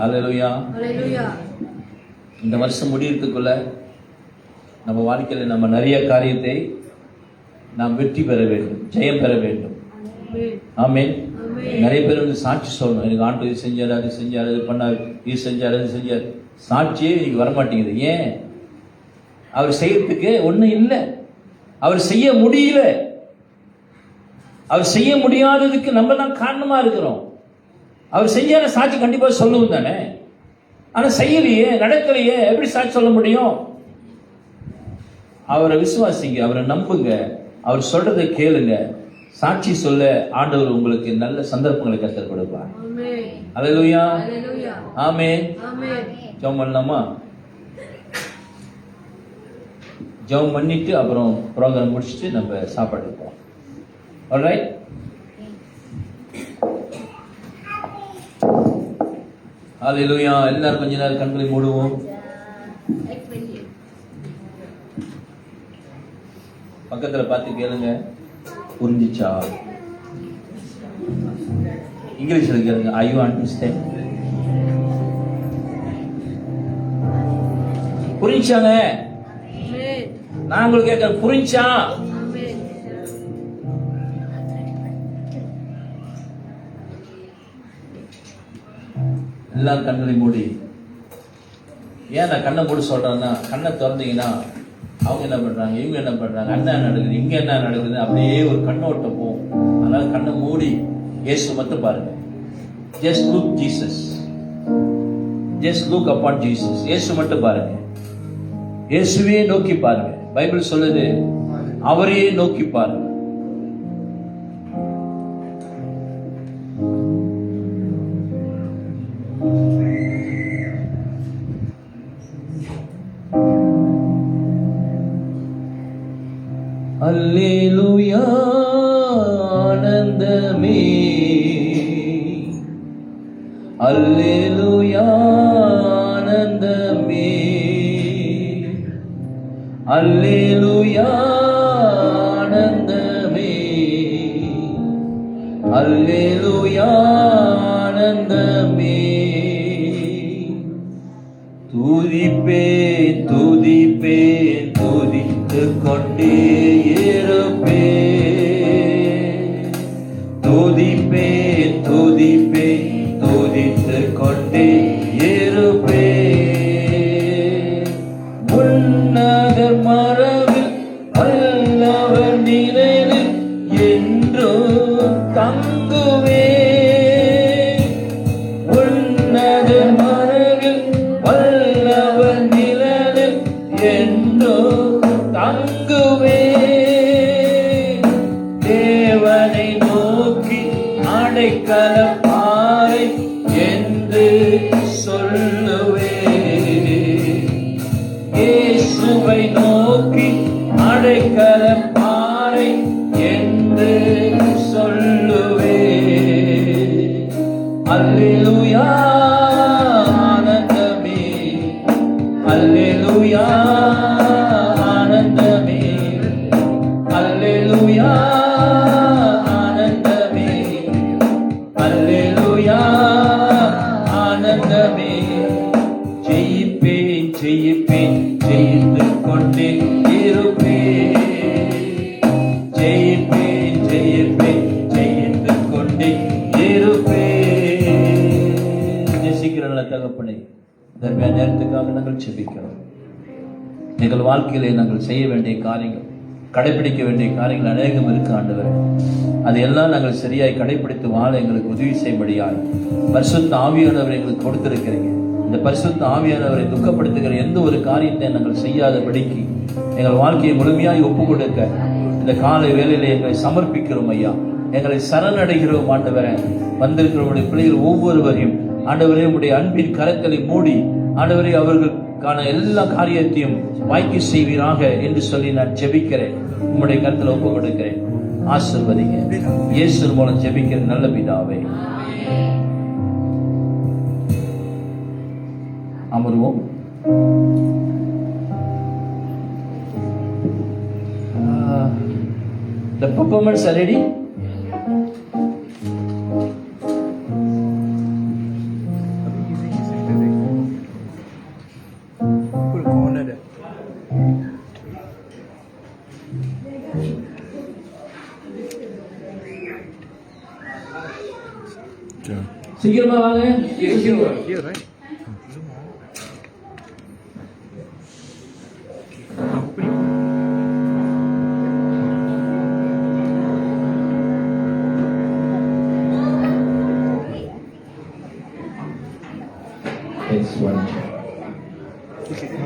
ஹalleluya. இந்த வருஷம் முடியறதுக்குள்ள நம்ம வாழ்க்கையில நம்ம நிறைய காரியத்தை நாம் வெற்றி பெற வேண்டும், ஜெயம் பெற வேண்டும். ஆமென். நிறைய பேர் வந்து சாட்சி சொல்லணும். எனக்கு ஆண்டு இது செஞ்சாரு, அது செஞ்சாரு, அது பண்ணாரு, இது செஞ்சாரு, அது செஞ்சாரு. சாட்சியே இன்னைக்கு வரமாட்டேங்குது. ஏன்? அவர் செய்யறதுக்கு ஒண்ணும் இல்லை, அவர் செய்ய முடியல. அவர் செய்ய முடியாததுக்கு நம்ம தான் காரணமா இருக்கிறோம். அவர் செஞ்சான சாட்சி கண்டிப்பா சொல்லுவோம் தானே. ஆனா செய்யலையே, நடக்கலையே, எப்படி சாட்சி சொல்ல முடியும்? அவரை விசுவாசிங்க, அவரை நம்புங்க, அவர் சொல்றதை கேளுங்க. சாட்சி சொல்ல ஆண்டவர் உங்களுக்கு நல்ல சந்தர்ப்பங்களை கற்றுக் கொடுப்பார். ஹalleluya. ஆமென். ஜெபம் பண்ணலாமா? ஜெபம் பண்ணிட்டு அப்புறம் ப்ரோக்ராம் முடிச்சுட்டு நம்ம சாப்பாடு போவோம். ஆல்ரைட்? ஹalleluya. எல்லாரும் கொஞ்ச நேரம் கண்களை மூடுவோம். பக்கத்துல பார்த்து கேளுங்க, புரிஞ்சிச்சா? இங்கிலீஷ்ல கேளுங்க, are you understand? புரிஞ்சாங்க? நான் உங்களுக்கு கேட்கிறேன், புரிஞ்சா? எல்லாரும் கண்களை மூடி. ஏன் நான் கண்ணை மூடி சொல்றேன்னா, கண்ணை திறந்தீங்கன்னா அவங்க என்ன பண்றாங்க, இவங்க என்ன பண்றாங்க, அண்ணா என்ன நடக்குது, இங்க என்ன நடக்குது, அப்படியே ஒரு கண்ணோட்டம் போகும். அதனால கண்ணை மூடி இயேசு மட்டும் பாருங்க. Just look Jesus. Just look upon Jesus. இயேசு மட்டும் பாருங்க. இயேசுவே நோக்கி பாருங்க. பைபிள் சொல்லுது, அவரே நோக்கி பாருங்க. அல்லேலூயா, ஆனந்தமே. அல்லேலூயா, ஆனந்தமே. அல்லேலூயா, ஆனந்தமே. அல்லேலூயா, ஆனந்தமே. துதிப்பேன், துதிப்பேன், துதித்துக் கொண்டே இருப்பேன். துதிப்பேன், துதிப்பேன், துதித்துக் கொண்டே இருப்பேன். உன்னதர் மரபில் வல்லவர் நிழலில் என்றும் தங்குவேன். உன்னதர் மரபில் வல்லவர் அடைக்கலப்பாறை என்று சொல்லுவேன். இயேசுவை நோக்கி அடைக்கலப்பாறை என்று சொல்லுவேன். அல்லேலூயா ஆனந்தமே, அல்லேலூயா ஆனந்தமே, அல்லேலூயா ஆனந்தமே, அல்லேலூயா ஆனந்தமே. ஜெயிப்பேன் ஜெயிப்பேன் ஜெயித்து கொண்டே இருப்பேன். ஜெயிப்பேன் ஜெயிப்பேன் ஜெயித்து கொண்டே இருப்பேன். நேசிக்கிற நல்ல தகப்பனே, தர்மியான நேரத்துக்காக நாங்கள் செபிக்கிறோம். எங்கள் வாழ்க்கையிலே நாங்கள் செய்ய வேண்டிய காரியங்கள், கடைபிடிக்க வேண்டிய காரியங்கள் அநேகம் இருக்கு ஆண்டவரே. அதையெல்லாம் நாங்கள் சரியாய் கடைபிடித்து வாழ எங்களுக்கு உதவி செய்யும்படியாய் பரிசுத்த ஆவியானவரை எங்களுக்கு கொடுத்திருக்கிறீங்க. இந்த பரிசுத்த ஆவியானவரை துக்கப்படுத்துகிற எந்த ஒரு காரியத்தை நாங்கள் செய்யாதபடிக்கு எங்கள் வாழ்க்கையை முழுமையாய் ஒப்பு கொடுக்க இந்த காலை வேளையிலே எங்களை சமர்ப்பிக்கிறோம் ஐயா. எங்களை சரணடைகிறோம் ஆண்டவரே. வந்திருக்கிறவருடைய பிள்ளைகள் ஒவ்வொருவரையும் ஆண்டவரே உடைய அன்பின் கரங்களை மூடி ஆண்டவரே அவர்களுக்கான எல்லா காரியத்தையும் வாய்க்கு செய்வீராக என்று சொல்லி நான் ஜெபிக்கிறேன். உம்முடைய கருத்துல ஒப்பு கொடுக்கிறேன். ஆசீர்வதிங்க. இயேசு மூலம் ஜெபிக்கிற நல்ல பிதாவே. அமர்வோம். The performance are ready. சீக்கிரமா வாங்க. Here, right?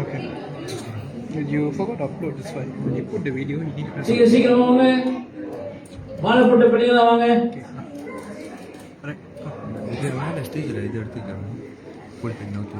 Okay. You forgot to upload this file. When you put the video, you need to press. சீக்கிரம் வாங்க. மாலை போட்ட பிள்ளைங்களா வாங்க. இது வேற ஸ்டேஜ்ல இது எடுத்துக்கறேன். ஃபுல் பண்ணி ஓகே.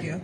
Yeah.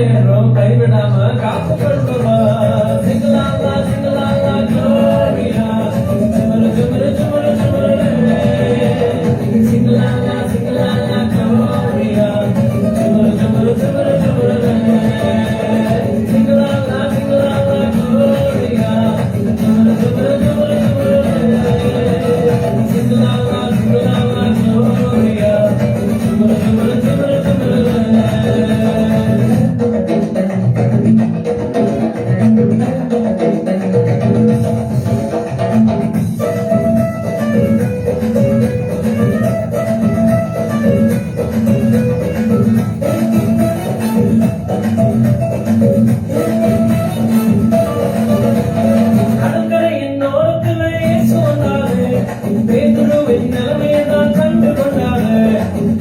நேரம் கைவிடாம காத்து கொள்ளுவா. சிங்கலாலா சிங்கலாலா gloria. சுமரு சுமரு சுமரு சுமரு. சிங்கலாலா சிங்கலாலா gloria. சுமரு சுமரு சுமரு சுமரு. சிங்கலாலா சிங்கலாலா gloria. சுமரு சுமரு சுமரு சுமரு. சிங்கலாலா சிங்கலாலா gloria. சுமரு சுமரு சுமரு சுமரு. கடற்கரையின் ஓரத்திலே சொன்னாரு, பேதுருவின் நிலைமையைதான் கண்டு கொண்டாரு.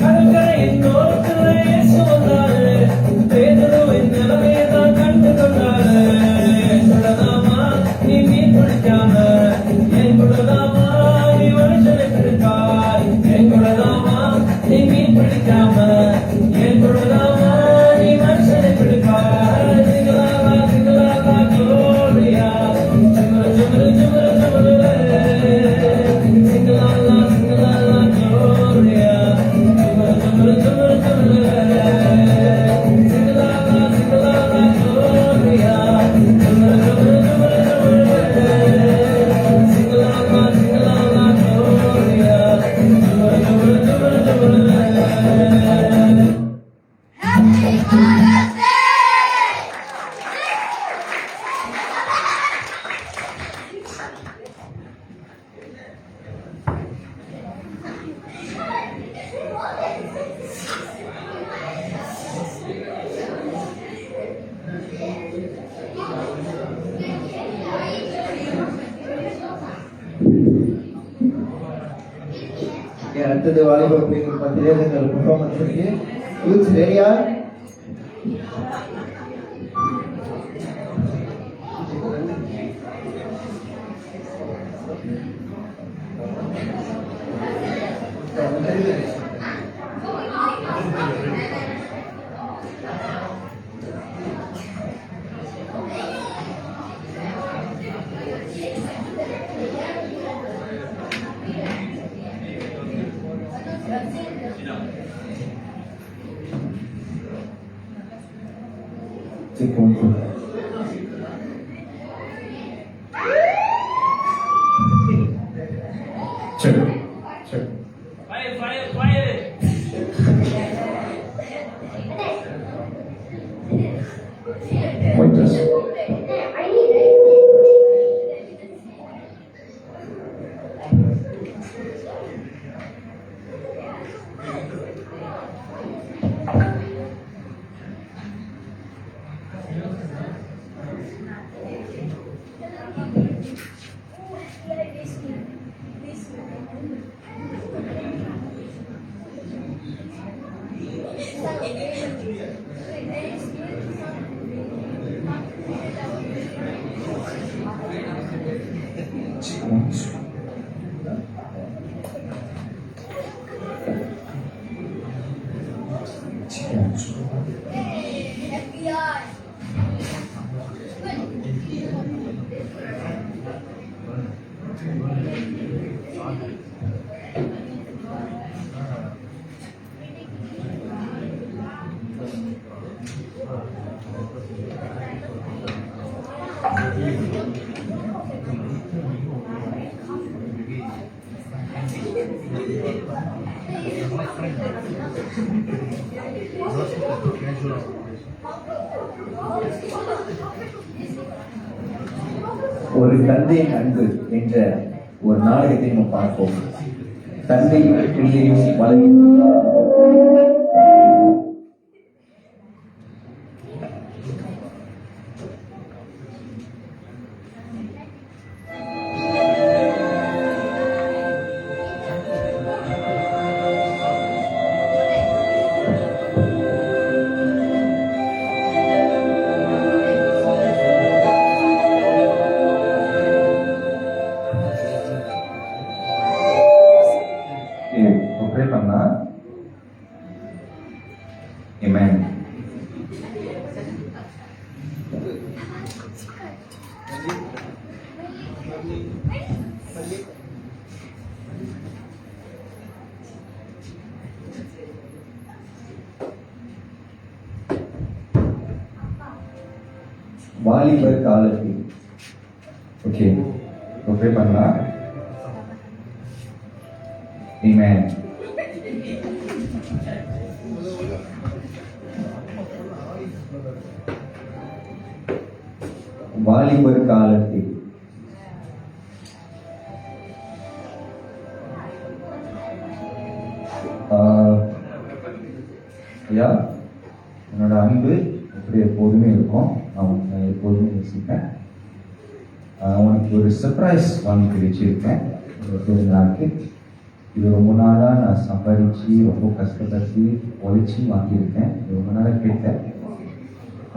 கடற்கரையின் ஓரத்திலே சொன்னாரு, பேதுருவின் நிலைமையைதான் கண்டு கொண்டாரு. என் குலதாமா நீ மீன் பிடிக்காம, என் குலதாமா நீ மனுஷனை பிடிக்காய். என் குலதாமா நீ மீன் பிடிக்காம, என் குலதாமா நீ மனுஷனை பிடிக்காய். சிங்கலாலா சிங்கலாலா gloria. சுமரு சுமரு சுமரு சுமரு. சிங்கலாலா சிங்கலாலா gloria. சுமரு சுமரு சுமரு சுமரு. சிங்கலாலா சிங்கலாலா gloria. சுமரு சுமரு சுமரு சுமரு. சிங்கலாலா சிங்கலாலா gloria. சுமரு சுமரு சுமரு சுமரு. Happy Mother's Day! அடுத்தது வாலிபர் பிரிவுகள் பத்திலே எங்கள் பெர்ஃபார்மன்ஸ் இருக்கு. யூத்ஸ் ரெடியா? சரி சரி Fire, fire, fire. pointers. FBI. ஒரு தந்தையின் அன்பு என்ற ஒரு நாடகத்தை நம்ம பார்ப்போம். தந்தை பிள்ளையும் வலையும் பண்ணா வாலிபர் காலத்தில். ஓகே, ப்ரே பண்ணலாம். Amen. வாலிபர் காலத்தில். ஐயா, என்னோட அன்பு இப்படி எப்போதுமே இருக்கும். நான் எப்போதுமே யோசிப்பேன். உனக்கு ஒரு சர்ப்ரைஸ் வாங்கி வச்சிருக்கேன் நாளுக்கு. இது ரொம்ப நாளாக நான் சம்பாதிச்சு ரொம்ப கஷ்டப்பட்டு உழைச்சி வாங்கியிருக்கேன். ரொம்ப நாளாக கேட்டேன்.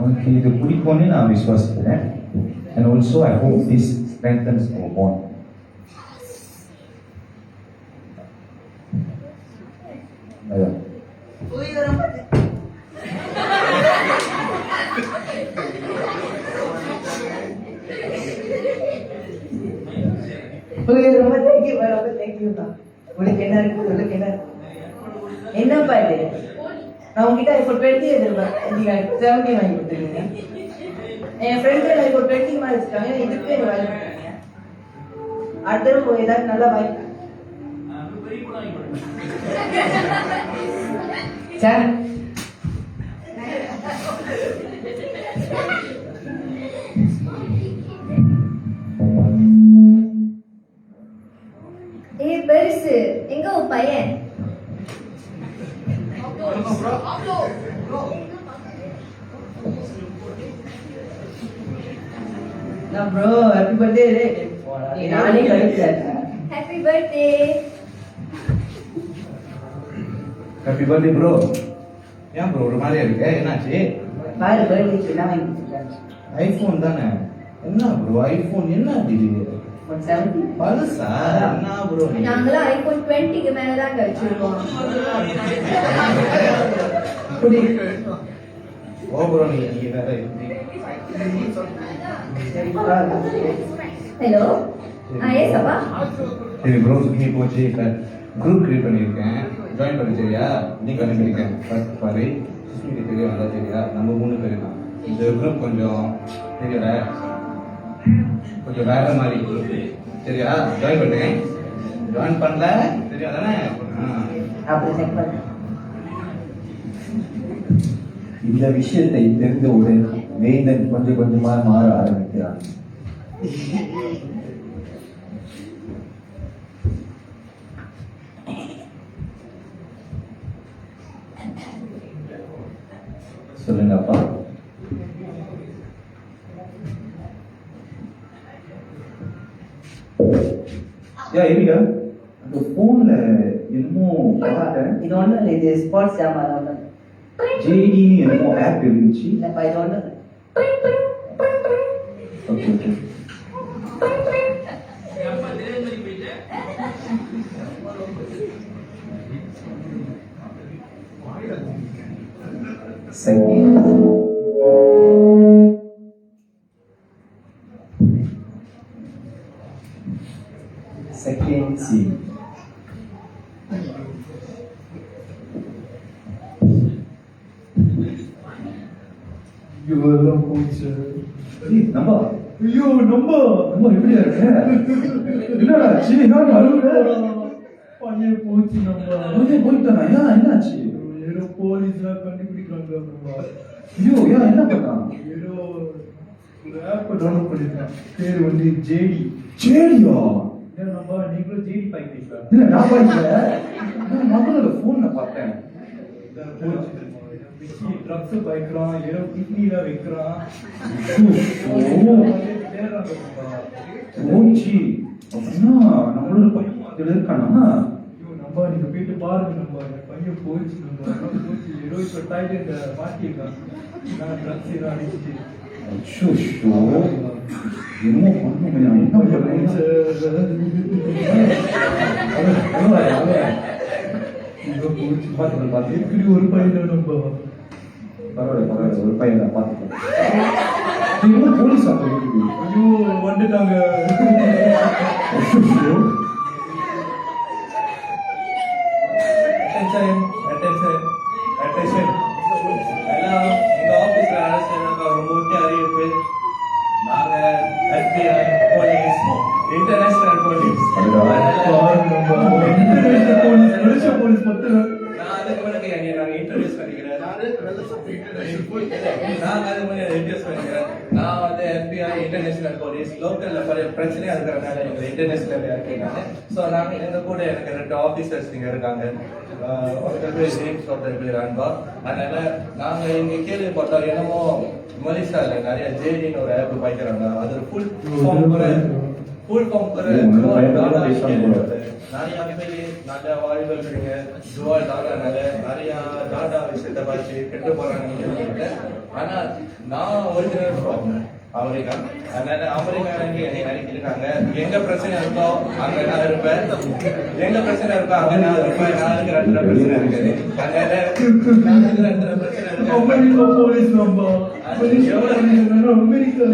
உனக்கு இது பிடிக்கும்னு நான் விசுவாசிக்கிறேன். And also I hope this strengthens our bond. ஐயா, ரொம்ப தேங்க்யூ தான். உனக்கு என்ன இருக்கு, உனக்கு என்ன என்னப்பா இது? நான் உங்ககிட்ட இப்போ 20 எதிர்பார்த்தேன், நீங்க 70 வாங்கி கொடுத்துருக்கீங்க. என் ஃப்ரெண்டு எனக்கு இப்போ 20 மாதிரி வச்சுருக்காங்க, இதுக்கு எனக்கு வாங்கி கொடுத்துருக்கீங்க. அடுத்த தடவை ஏதாவது நல்லா வாங்கி சார். ஏய் பெருசு, எங்க உன் பையன்? நான் ப்ரோ ஹாப்பி பர்த்டே. நானே கழிச்சேன். Happy birthday. Happy birthday bro. ஏன் ப்ரோ ஒரு மாதிரியா இருக்க? என்னாச்சு? பாரு பர்த்டேக்கு என்ன வாங்கி கொடுத்துருக்காங்க. ஐபோன் தானே? என்ன ப்ரோ ஐபோன்? என்ன திடீர் 170 பல்சா? என்ன ப்ரோ? நாங்களாம் ஐபோன் 20க்கு மேல தான் வச்சிருக்கோம். ஓ ப்ரோ, நீங்க வேற ஹலோ. எஸ் அப்பா. சரி ப்ரோ, நீ போச்சு. இப்போ குரூப் கிரியேட் பண்ணியிருக்கேன், ஜாயின் பண்ணி. சரியா? நீ பண்ணிருக்கேன். ஃபர்ஸ்ட் பாரு, சுஸ்மிக்கு தெரியும், அதான் சரியா? நம்ம 3 பேர் தான். இந்த குரூப் கொஞ்சம் தெரியல, கொஞ்சம் வேற மாதிரி. சரியா? ஜாயின் பண்ணுங்க. ஜாயின் பண்ணல சரியா தானே? அப்படி செக் பண்ணு. இந்த விஷயத்தை தெரிந்தவுடன் வேந்தன் கொஞ்சம் கொஞ்சமா மாற ஆரம்பிக்கிறான். சொல்லுங்க அப்பா. எரியா அந்த போன்ல என்னமோ பார்த்தேன். இது ஒண்ணும் இல்லை, இது ஸ்போர்ட்ஸ் ஜாமான் ஒண்ணு. ஜேடி என்னமோ ஆப் இருந்துச்சு. இல்லப்பா, இது ஒண்ணு இல்லை. Okay okay. Second C. இவெல்லாம் போச்சு. நம்பா. ஐயோ நம்ப எப்படியா இருக்க? என்னடா ஆச்சு? நான் அழுகுற. பையன் போச்சு நம்ப. போயிட்டானா? ஏன் என்னாச்சு? ஏதோ போலீஸ்லாம் கண்டுபிடிக்கிறாங்க நம்ப. ஐயோ, ஏன் என்ன பண்ணான்? ஏதோ ஒரு ஆப் டவுன்லோட் பண்ணிருக்கான். பேர் வந்து ஜேடி. ஜேடியா? ஏன் நம்ப நீங்களும் ஜேடி பாய்க்கிறீங்களா? இல்ல, நான் பாய்க்கல. நான் மகளோட போன்ல பார்த்தேன். ட்ரக்ஸ் பாய்க்கிறான், ஏதோ கிட்னில வைக்கிறான். ஓச்சி அப்படின்னா நம்மளோட பையன் இருக்கானா? நம்ம நீங்க போயிட்டு பாருங்க. நம்ம பையன் போச்சு. நம்ம போச்சு. ஏதோ இப்ப டைல மாட்டிருக்கான். நான் ட்ரக்ஸ் எல்லாம் அடிச்சு என்னமோ பண்ணுங்க. என்ன பார்த்து இப்படி ஒரு பையன் நம்ம பரவாயில்ல, ஒரு பையன் தான் பார்த்துக்கலாம். போலீஸ் ஐயோ வந்துட்டாங்க. எல்லாம் எங்க ஆபீஸ்ல வேலை செய்யறாங்க. ரொம்ப முக்கிய அறிவிப்பு. நான் அது மாதிரி இன்ட்ரெஸ்ட் பண்ணிக்கிறேன். நான் வந்து FBI இன்டர்நேஷனல் போலீஸ் லோக்கல்ல பல பிரச்சனையா இருக்கிறதுனால எங்க இன்டர்நேஷனல் இருக்கேன். ஸோ நாங்க எங்க கூட எனக்கு 2 ஆபீசர்ஸ் இங்க இருக்காங்க. ஒருத்தர் பேர் ஜேம்ஸ், ஒருத்தர் பேர் அன்பா. அதனால நாங்க இங்க கேள்விப்பட்டோம் என்னமோ மலேசியால நிறைய ஜேடின்னு ஒரு ஆப் பாய்க்கிறாங்க. அது ஃபுல் ஃபார்ம் நிறைய பேர் நல்ல வாலிபல் இருக்குங்க. ஜுவால் டாடானால நிறைய டாடா விஷயத்தை பார்த்து கெட்டு போறாங்க. ஆனா நான் ஒரிஜினல் அமெரிக்கா. அதனால அமெரிக்காங்க என்னை நினைக்கிறாங்க. எங்க பிரச்சனை இருக்கோ அங்க நான் இருப்பேன். எங்க பிரச்சனை இருக்கோ அங்க நான் இருப்பேன். நாளைக்கு 2 பிரச்சனை இருக்கு. அதனால நாளைக்கு 2 பிரச்சனை இருக்கு. அமெரிக்கா போலீஸ் நம்பா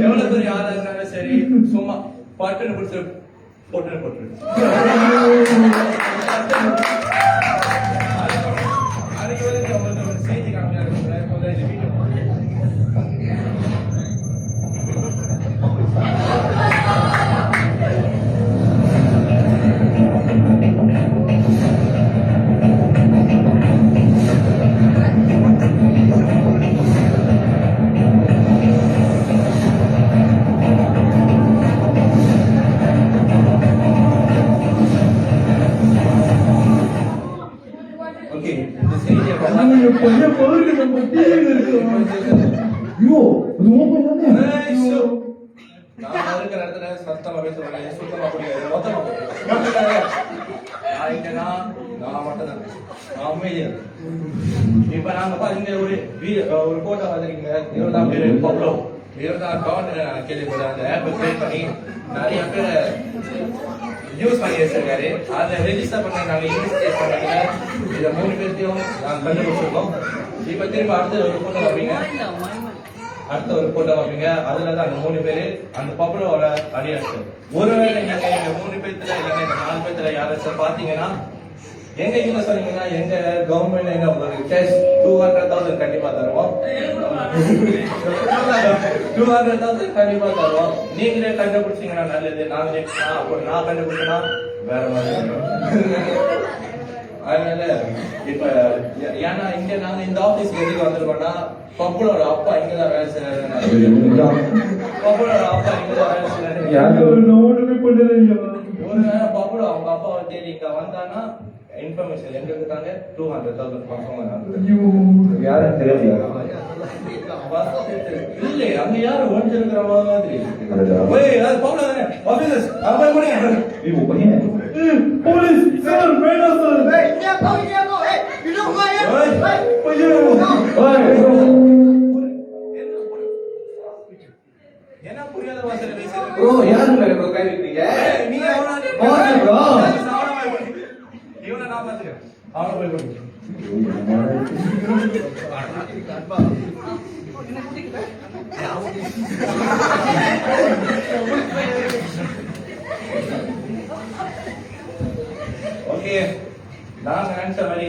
எவ்வளவு பெரிய ஆளா இருந்தாலும் சரி சும்மா பட்டுன்னு பிடிச்சு போட்டுன்னு போட்டு நாளைக்கு வந்து உங்களுக்கு ஒரு செய்தி காமியா இருக்கு. ஓகே இந்த செய்தியை பையன் பாருங்க நம்ம டிவில இருக்கிறோம். ஐயோ அது ஓபன் தானே. நான் இருக்கிற இடத்துல சத்தமா பேசுவாங்க. சுத்தமா புரியாது. மொத்தமா நான் மட்டும் தான் அமைதியா. இப்ப நாங்க பாத்தீங்க ஒரு போட்டோ பாத்துருக்கீங்க. இவர் தான் பேரு பப்ளோ. இவர் தான் கவர்னர் கேள்விப்பட்ட அந்த ஆப் கிரியேட் பண்ணி நிறைய பேர் யூஸ் பண்ணி வச்சிருக்காரு. அதை ரெஜிஸ்டர் பண்ண நாங்க இன்வெஸ்டிகேட் பண்ணல. இதை 3 பேர்த்தையும் நாங்க கண்டுபிடிச்சிருக்கோம். இப்ப திரும்ப அடுத்த ஒரு போட்டோ வைப்பீங்க. அதுலதான் அந்த 3 பேரு அந்த பப்ளோட அடியாச்சு. ஒருவேளை நீங்க எங்க 3 பேர்த்துல இல்லைன்னா இந்த 4 பேர்த்துல யாராச்சும் பாத்தீங்கன்னா எங்க கிட்ட சொன்னீங்கன்னா எங்க கவர்மெண்ட் என்ன ஒரு கேஷ் 200,000 கண்டிப்பா தருவோம். 200,000 கண்டிப்பா தருவோம். நீங்களே கண்டுபிடிச்சீங்கன்னா நல்லது. நான் கண்டுபிடிச்சேன்னா வேற மாதிரி. அதனால இப்ப ஏன்னா இங்க நாங்க இந்த ஆபீஸ்க்கு எதுக்கு வந்திருக்கோம்னா பப்புளோட அப்பா இங்கதான் வேலை செய்யறாரு. பப்புளோட அப்பா இங்கதான் வேலை செய்யறாரு. ஒண்ணுமே பண்ணலையா. ஒரு நேரம் பப்புளோ அவங்க அப்பாவை தேடி இங்க வந்தானா இன்ஃபர்மேஷன் எங்க இருக்காங்க 200,000 பக்கம் யாரும் தெரியலையா? இல்ல அங்க யாரும் ஒழிஞ்சிருக்கிற மாதிரி. பப்புளோ தானே ஆபீசர்ஸ் அவங்க கூட போலீஸ் சார் வேணாம் சார். என்ன புரியாத வாசனை பேசுறீங்க? ப்ரோ யாரு மேல ப்ரோ கை வைக்கிறீங்க? நீங்க இவனை நான் பாத்துக்கிறேன். அவனை போய் கொடுங்க. ஓகே நாங்க நினைச்ச மாதிரி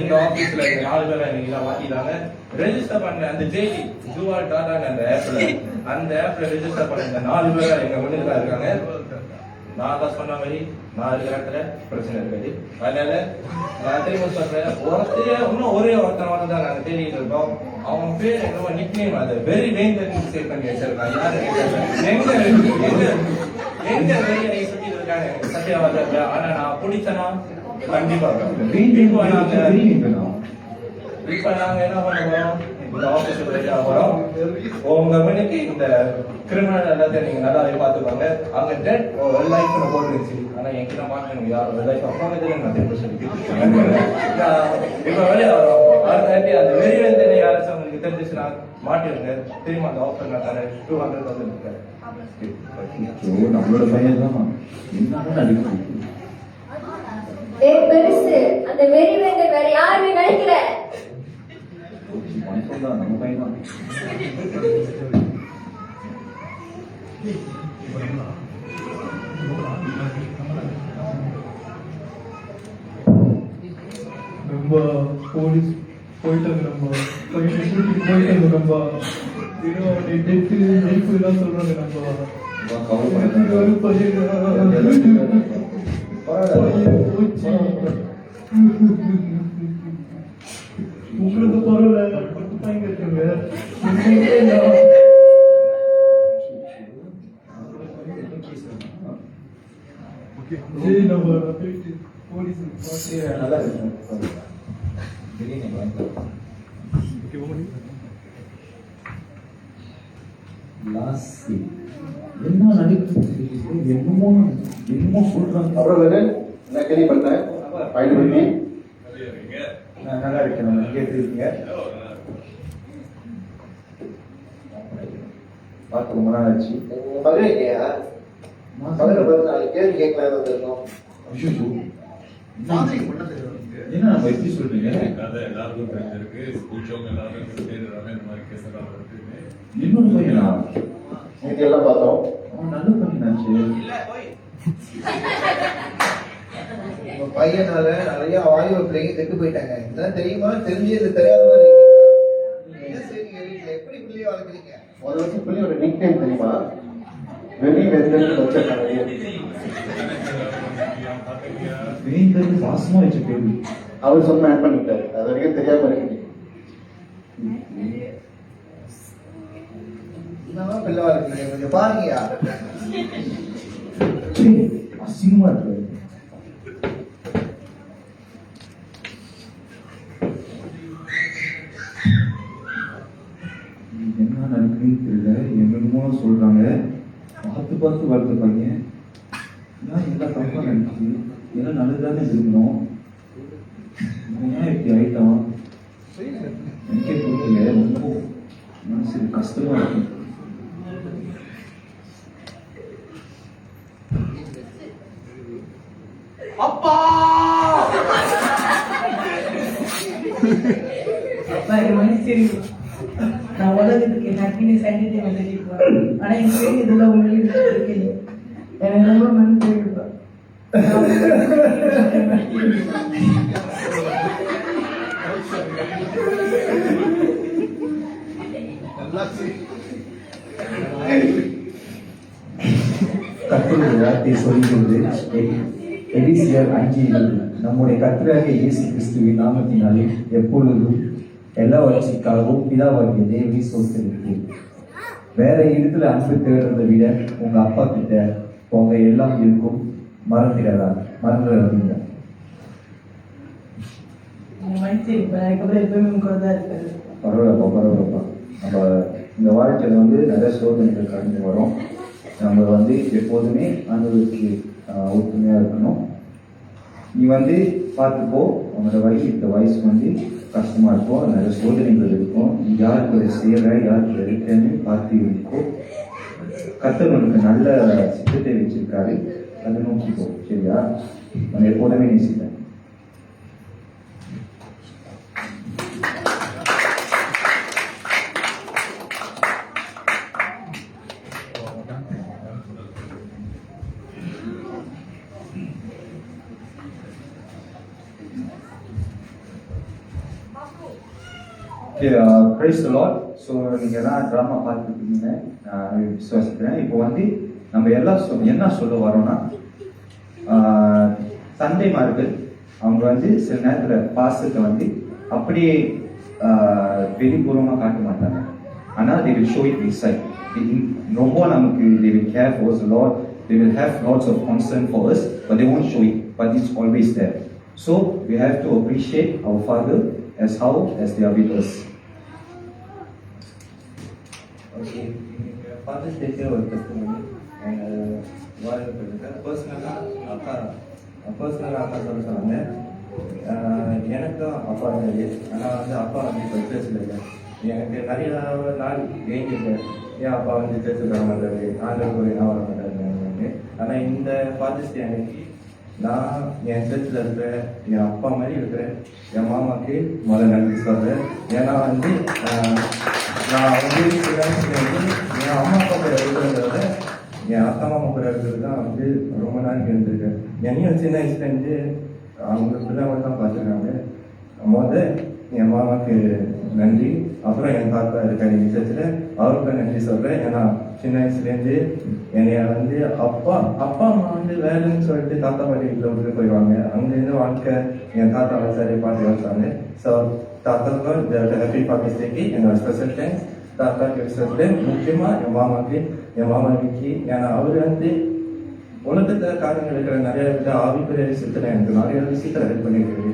இந்த ஆபீஸ்ல 4 பேரை நீங்க வாங்கிட்டாங்க. ரெஜிஸ்டர் பண்ண அந்த ஜேடி ஜுவால் டாடா அந்த ஆப்ல ரெஜிஸ்டர் பண்ண இந்த 4 பேரை எங்க முன்னுக்கு தான் இருக்காங்க. நான் சொன்ன மாதிரி நான் இருக்கிற இடத்துல பிரச்சனை இருக்காது. அதனால நான் திரும்ப சொல்றேன். இன்னும் ஒரே ஒருத்தன் தான் நாங்க தேடிட்டு இருக்கோம். அவன் பேர் என்னவோ நிக் நேம் அது வெரி டேஞ்சர் சேவ் பண்ணி வச்சிருக்கான். யாரு எங்க வெளியே நீ சுத்தி இருக்காங்க சத்தியவாத. ஆனா நான் பிடிச்சனா கண்டிப்பா இப்ப நாங்க என்ன பண்ணுவோம் இந்த ஆபீஸுக்கு ரெடியா வரோம். உங்க மணிக்கு இந்த கிரிமினல் எல்லாத்தையும் நீங்க நல்லாவே பாத்துப்பாங்க. அங்க டெட் லைஃப் போட்டுருச்சு. ஆனா என்கிட்ட மாட்டேன் யாரும் லைஃப் அப்போனதுல நான் திரும்ப சொல்லி இப்ப வெளியே வரோம். அந்த வெறிவந்தனை யாராச்சும் உங்களுக்கு தெரிஞ்சிச்சுன்னா மாட்டிருங்க. திரும்ப அந்த ஆஃபர் நான் தரேன் 200,000 இருக்காரு. நம்மளோட பையன் தான் என்ன நடிக்கும். ஏய் பெருசு அந்த வெறி வேங்க வேற யாருமே நினைக்கல. மனசுதான் நம்ம பையன் தான். நம்ம போலீஸ் போயிட்டாங்க. நம்ம பையனை கூட்டிட்டு போயிட்டாங்க. நம்ம இன்னும் அவனை டெத்து லைஃப் எல்லாம் சொல்றாங்க. நம்ம உங்களுக்கு பரவாயில்ல, 10 பையன் இருக்குங்க. உண்மையிலே நான் சரி, நம்ம போயிட்டு போலீஸுக்கு பார்த்து நல்லா இருக்கும். திடீர்னு வந்து லாஸ்ட் என்ன நடக்குது? என்னமோ சொல்றாங்க. அப்புறம் வேறு என்ன கேள்விப்பட்டேன் ஃபைல் பற்றி நான் நல்லா இருக்கேன். நம்ம எங்கே இருக்கீங்க? பார்த்து ரொம்ப நாள் ஆச்சு. உங்கள் மகன் இல்லையா? மகனை பார்த்து நாளைக்கு கேள்வி கேட்கலாம் வந்திருக்கோம். ஐயோ, என்ன நம்ம எப்படி சொல்றீங்க? கதை எல்லாருக்கும் தெரிஞ்சிருக்கு. ஸ்கூல் எல்லாருக்கும் தெரிஞ்சிருக்காங்க. இந்த மாதிரி கேஸ் எல்லாம் இருக்குன்னு. இன்னொரு பையனா? நேற்று எல்லாம் பார்த்தோம். அவன் நல்ல பையனாச்சு. உங்க பையனால நிறைய வாயு பிள்ளைங்க செத்து போயிட்டாங்க. இதெல்லாம் தெரியுமா? தெரிஞ்சு இது தெரியாத மாதிரி இருக்கீங்களா? என்ன செய்றீங்க வீட்டில்? எப்படி பிள்ளைய வளர்க்குறீங்க? ஒரு வருஷம் பிள்ளையோட நிக் நேம் தெரியுமா? வெரி வெந்தன் வச்சிருக்காங்க. வேந்தது வாசமா வச்ச பேரு. அவர் சொன்ன ஆட் பண்ணிட்டாரு. அது வரைக்கும் தெரியாம இருக்கு. என்னவா பிள்ளை வளர்க்குறீங்க? கொஞ்சம் பாருங்கயா. அசிங்கமா இருக்கு. என்ன நடக்குதுன்னு தெரியல. என்னமோ சொல்றாங்க. பார்த்து வளர்த்த பையன் ஏன் எல்லாம் தப்பா நினைக்குது? எல்லாம் நல்லதுதானே இருக்கணும். ஏன் இப்படி ஆயிட்டான்? எனக்கே புரியல. ரொம்ப மனசு கஷ்டமா இருக்கு. அப்பா எனக்கு மன்னிச்சிருங்க. நான் உலகத்துக்கு ஹாப்பினஸ் என்டர்டைன்மெண்ட் தெரிவிப்பேன். ஆனா எனக்கு இதுல உங்களுக்கு இருக்கல. எனக்கு ரொம்ப மன்னிச்சிருப்பா. கர்த்தருடைய வார்த்தை சொல்கிறது எபேசியர் 5:7 நம்முடைய கர்த்தராகிய இயேசு கிறிஸ்துவின் நாமத்தினாலே எப்பொழுதும் எல்லாவற்றிற்காகவும் பிதாவாகிய தேவனை ஸ்தோத்திரித்து. வேற இடத்துல அன்பு தேடுறதை விட உங்க அப்பா கிட்ட உங்க எல்லாம் இருக்கும். மறந்துடாதீங்க. மன்னிச்சிருப்பா. அதுக்கப்புறம் எப்பவுமே உங்க கூட தான் இருக்காரு. பரவாயில்லப்பா. நம்ம இந்த வாழ்க்கையில நிறைய சோதனைகள் கடந்து வரும். நம்ம எப்போதுமே ஆண்டவருக்கு ஒற்றுமையா இருக்கணும். நீ பார்த்துப்போ. உங்களோட இந்த வயசு கஷ்டமா இருக்கும். நிறைய சோதனைகள் இருக்கும். நீ யார் கூட செய்யற, யார் கூட இருக்கன்னு பார்த்து இருக்கும். கர்த்தர் உனக்கு நல்ல சித்தத்தை வச்சிருக்காரு. அதை நோக்கிப்போ. சரியா? நான் எப்போதுமே நேசிப்பேன். Praise the Lord. ஸோ நீங்க எல்லாம் ட்ராமா பார்த்துருக்கீங்க நான் விசுவாசிக்கிறேன். இப்போ நம்ம எல்லாம் என்ன சொல்ல வரோம்னா, தந்தைமார்கள் அவங்க சில நேரத்தில் பாசத்தை அப்படியே வெளிப்புறமாக காட்ட மாட்டாங்க. ஆனால் they will show it inside. ரொம்ப நமக்கு they will care for us a lot. They will have lots of concern for us, but they won't show it. But it's always there. So we have to appreciate our father as they are with us. Okay, Father's Day ஒரு testimony. பர்சனலாக அப்பா சொல்ல சொன்னாங்க. எனக்கும் அப்பா இல்லை. ஆனால் அப்பா இப்போ சர்ச்சில் இல்லை. எனக்கு நிறைய நாள் ஏங்கிட்டேன். ஏன் அப்பா சர்ச்சுக்கு வர மாட்டாரு, ஆண்டவர் என்ன வர மாட்டாரு. ஆனால் இந்த ஃபாதர்ஸ் டே அன்னைக்கு நான் என் சர்ச்சில் இருக்கிறேன். என் அப்பா மாதிரி இருக்கிறேன். என் மாமாவுக்கு முதல்ல நன்றி சொல்கிறேன். ஏன்னா நான் என் அம்மா அப்பா கூட இருக்கிறத என் அக்கா மாமா கூட இருக்கிறது தான் ரொம்ப நாளைக்கு இருந்திருக்கேன். என்னையும் சின்ன வயசுலேருந்து அவங்க பிள்ளைங்க தான் பார்த்துருக்காங்க. என் மாமாவுக்கு நன்றி. அப்புறம் என் தாத்தா இருக்காரு சர்ச்சில், அவருக்கும் நன்றி சொல்கிறேன். ஏன்னா சின்ன வயசுலேருந்து என்னைய அப்பா அம்மா வேலைன்னு சொல்லிட்டு தாத்தா பாட்டி வீட்டில் விட்டு போயிடுவாங்க. அங்கேருந்து வாழ்க்கை என் தாத்தா சரியாக பார்த்து வச்சாங்க. ஸோ தாத்தாவுக்கும் இந்த ஹாப்பி ஃபாதர்ஸ் டேக்கு என்னோட ஸ்பெஷல் தேங்க்ஸ். தாத்தாக்கு ஸ்பெஷல் முக்கியமாக என் மாமாவுக்கு ஏன்னா அவர் வந்து உலகத்துல காரியங்கள் இருக்கிற நிறைய ஆவிக்குரிய விஷயத்துல எனக்கு நிறைய விஷயத்துல ஹெல்ப் பண்ணியிருக்காரு.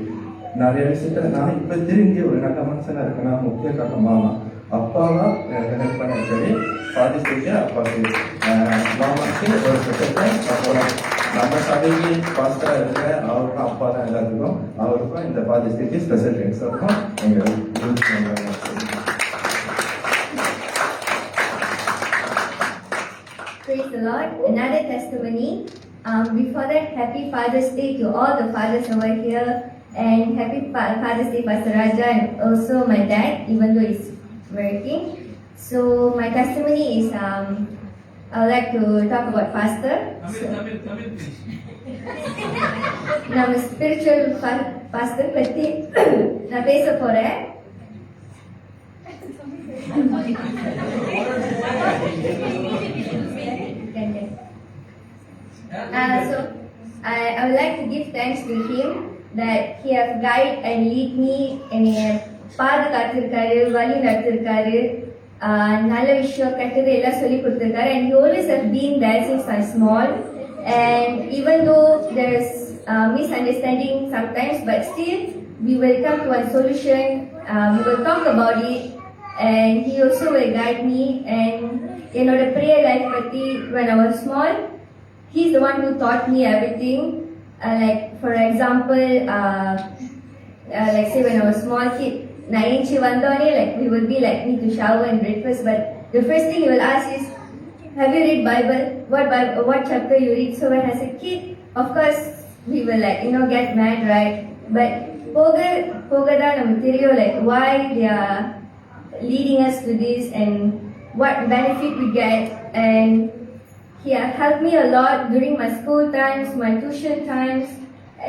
நிறைய விஷயத்துல நான் இப்ப திரும்பி ஒரு நல்ல மனுஷனா இருக்கேன்னா முக்கிய காரணம் மாமா. அப்பாவா எனக்கு ஹெல்ப் பண்ணியிருக்காரு. ஃபாதர்ஸ் டேக்கு அப்பாவுக்கு மாமாவுக்கு ஒரு ஸ்பெஷல் தேங்க்ஸ். அப்புறம் நம்ம சபைக்கு பாஸ்டா இருக்கிற அவருக்கும் அப்பா தான் எல்லாத்துக்கும் அவருக்கும் இந்த ஃபாதர்ஸ் டேக்கு ஸ்பெஷல் தேங்க்ஸ். இருக்கும் எங்க Praise the Lord. Another testimony. Before that, happy Father's Day to all the fathers over here, and happy Father's Day, Pastor Raja, and also my dad, even though he's working. So my testimony is, I would like to talk about pastor. நம்ம spiritual pastor பத்தி நான் பேச போறேன். So I would like to give thanks to him that he has guided and lead me and பாதுகாத்திருக்காரு, வழி நடத்திருக்காரு, நல்ல விஷயம் கெட்டது எல்லாம் சொல்லி கொடுத்திருக்காரு. And he always have been there since I'm small. And even though there's misunderstanding sometimes, but still we will come to a solution. We will talk about it, and he also will guide me. And என்னோட prayer life பத்தி when I was small, he's the one who taught me everything. Like for example, like say when I was small kid, நான் ஏஞ்சி வந்தோடனே like we will be like need to shower and breakfast, but the first thing he will ask is, have you read Bible? What chapter you read? So when as a kid, of course we will like get mad, right? But போகதான் நமக்கு தெரியும் like why they are leading us to this and what benefit we get. And he have helped me a lot during my school times, my tuition times.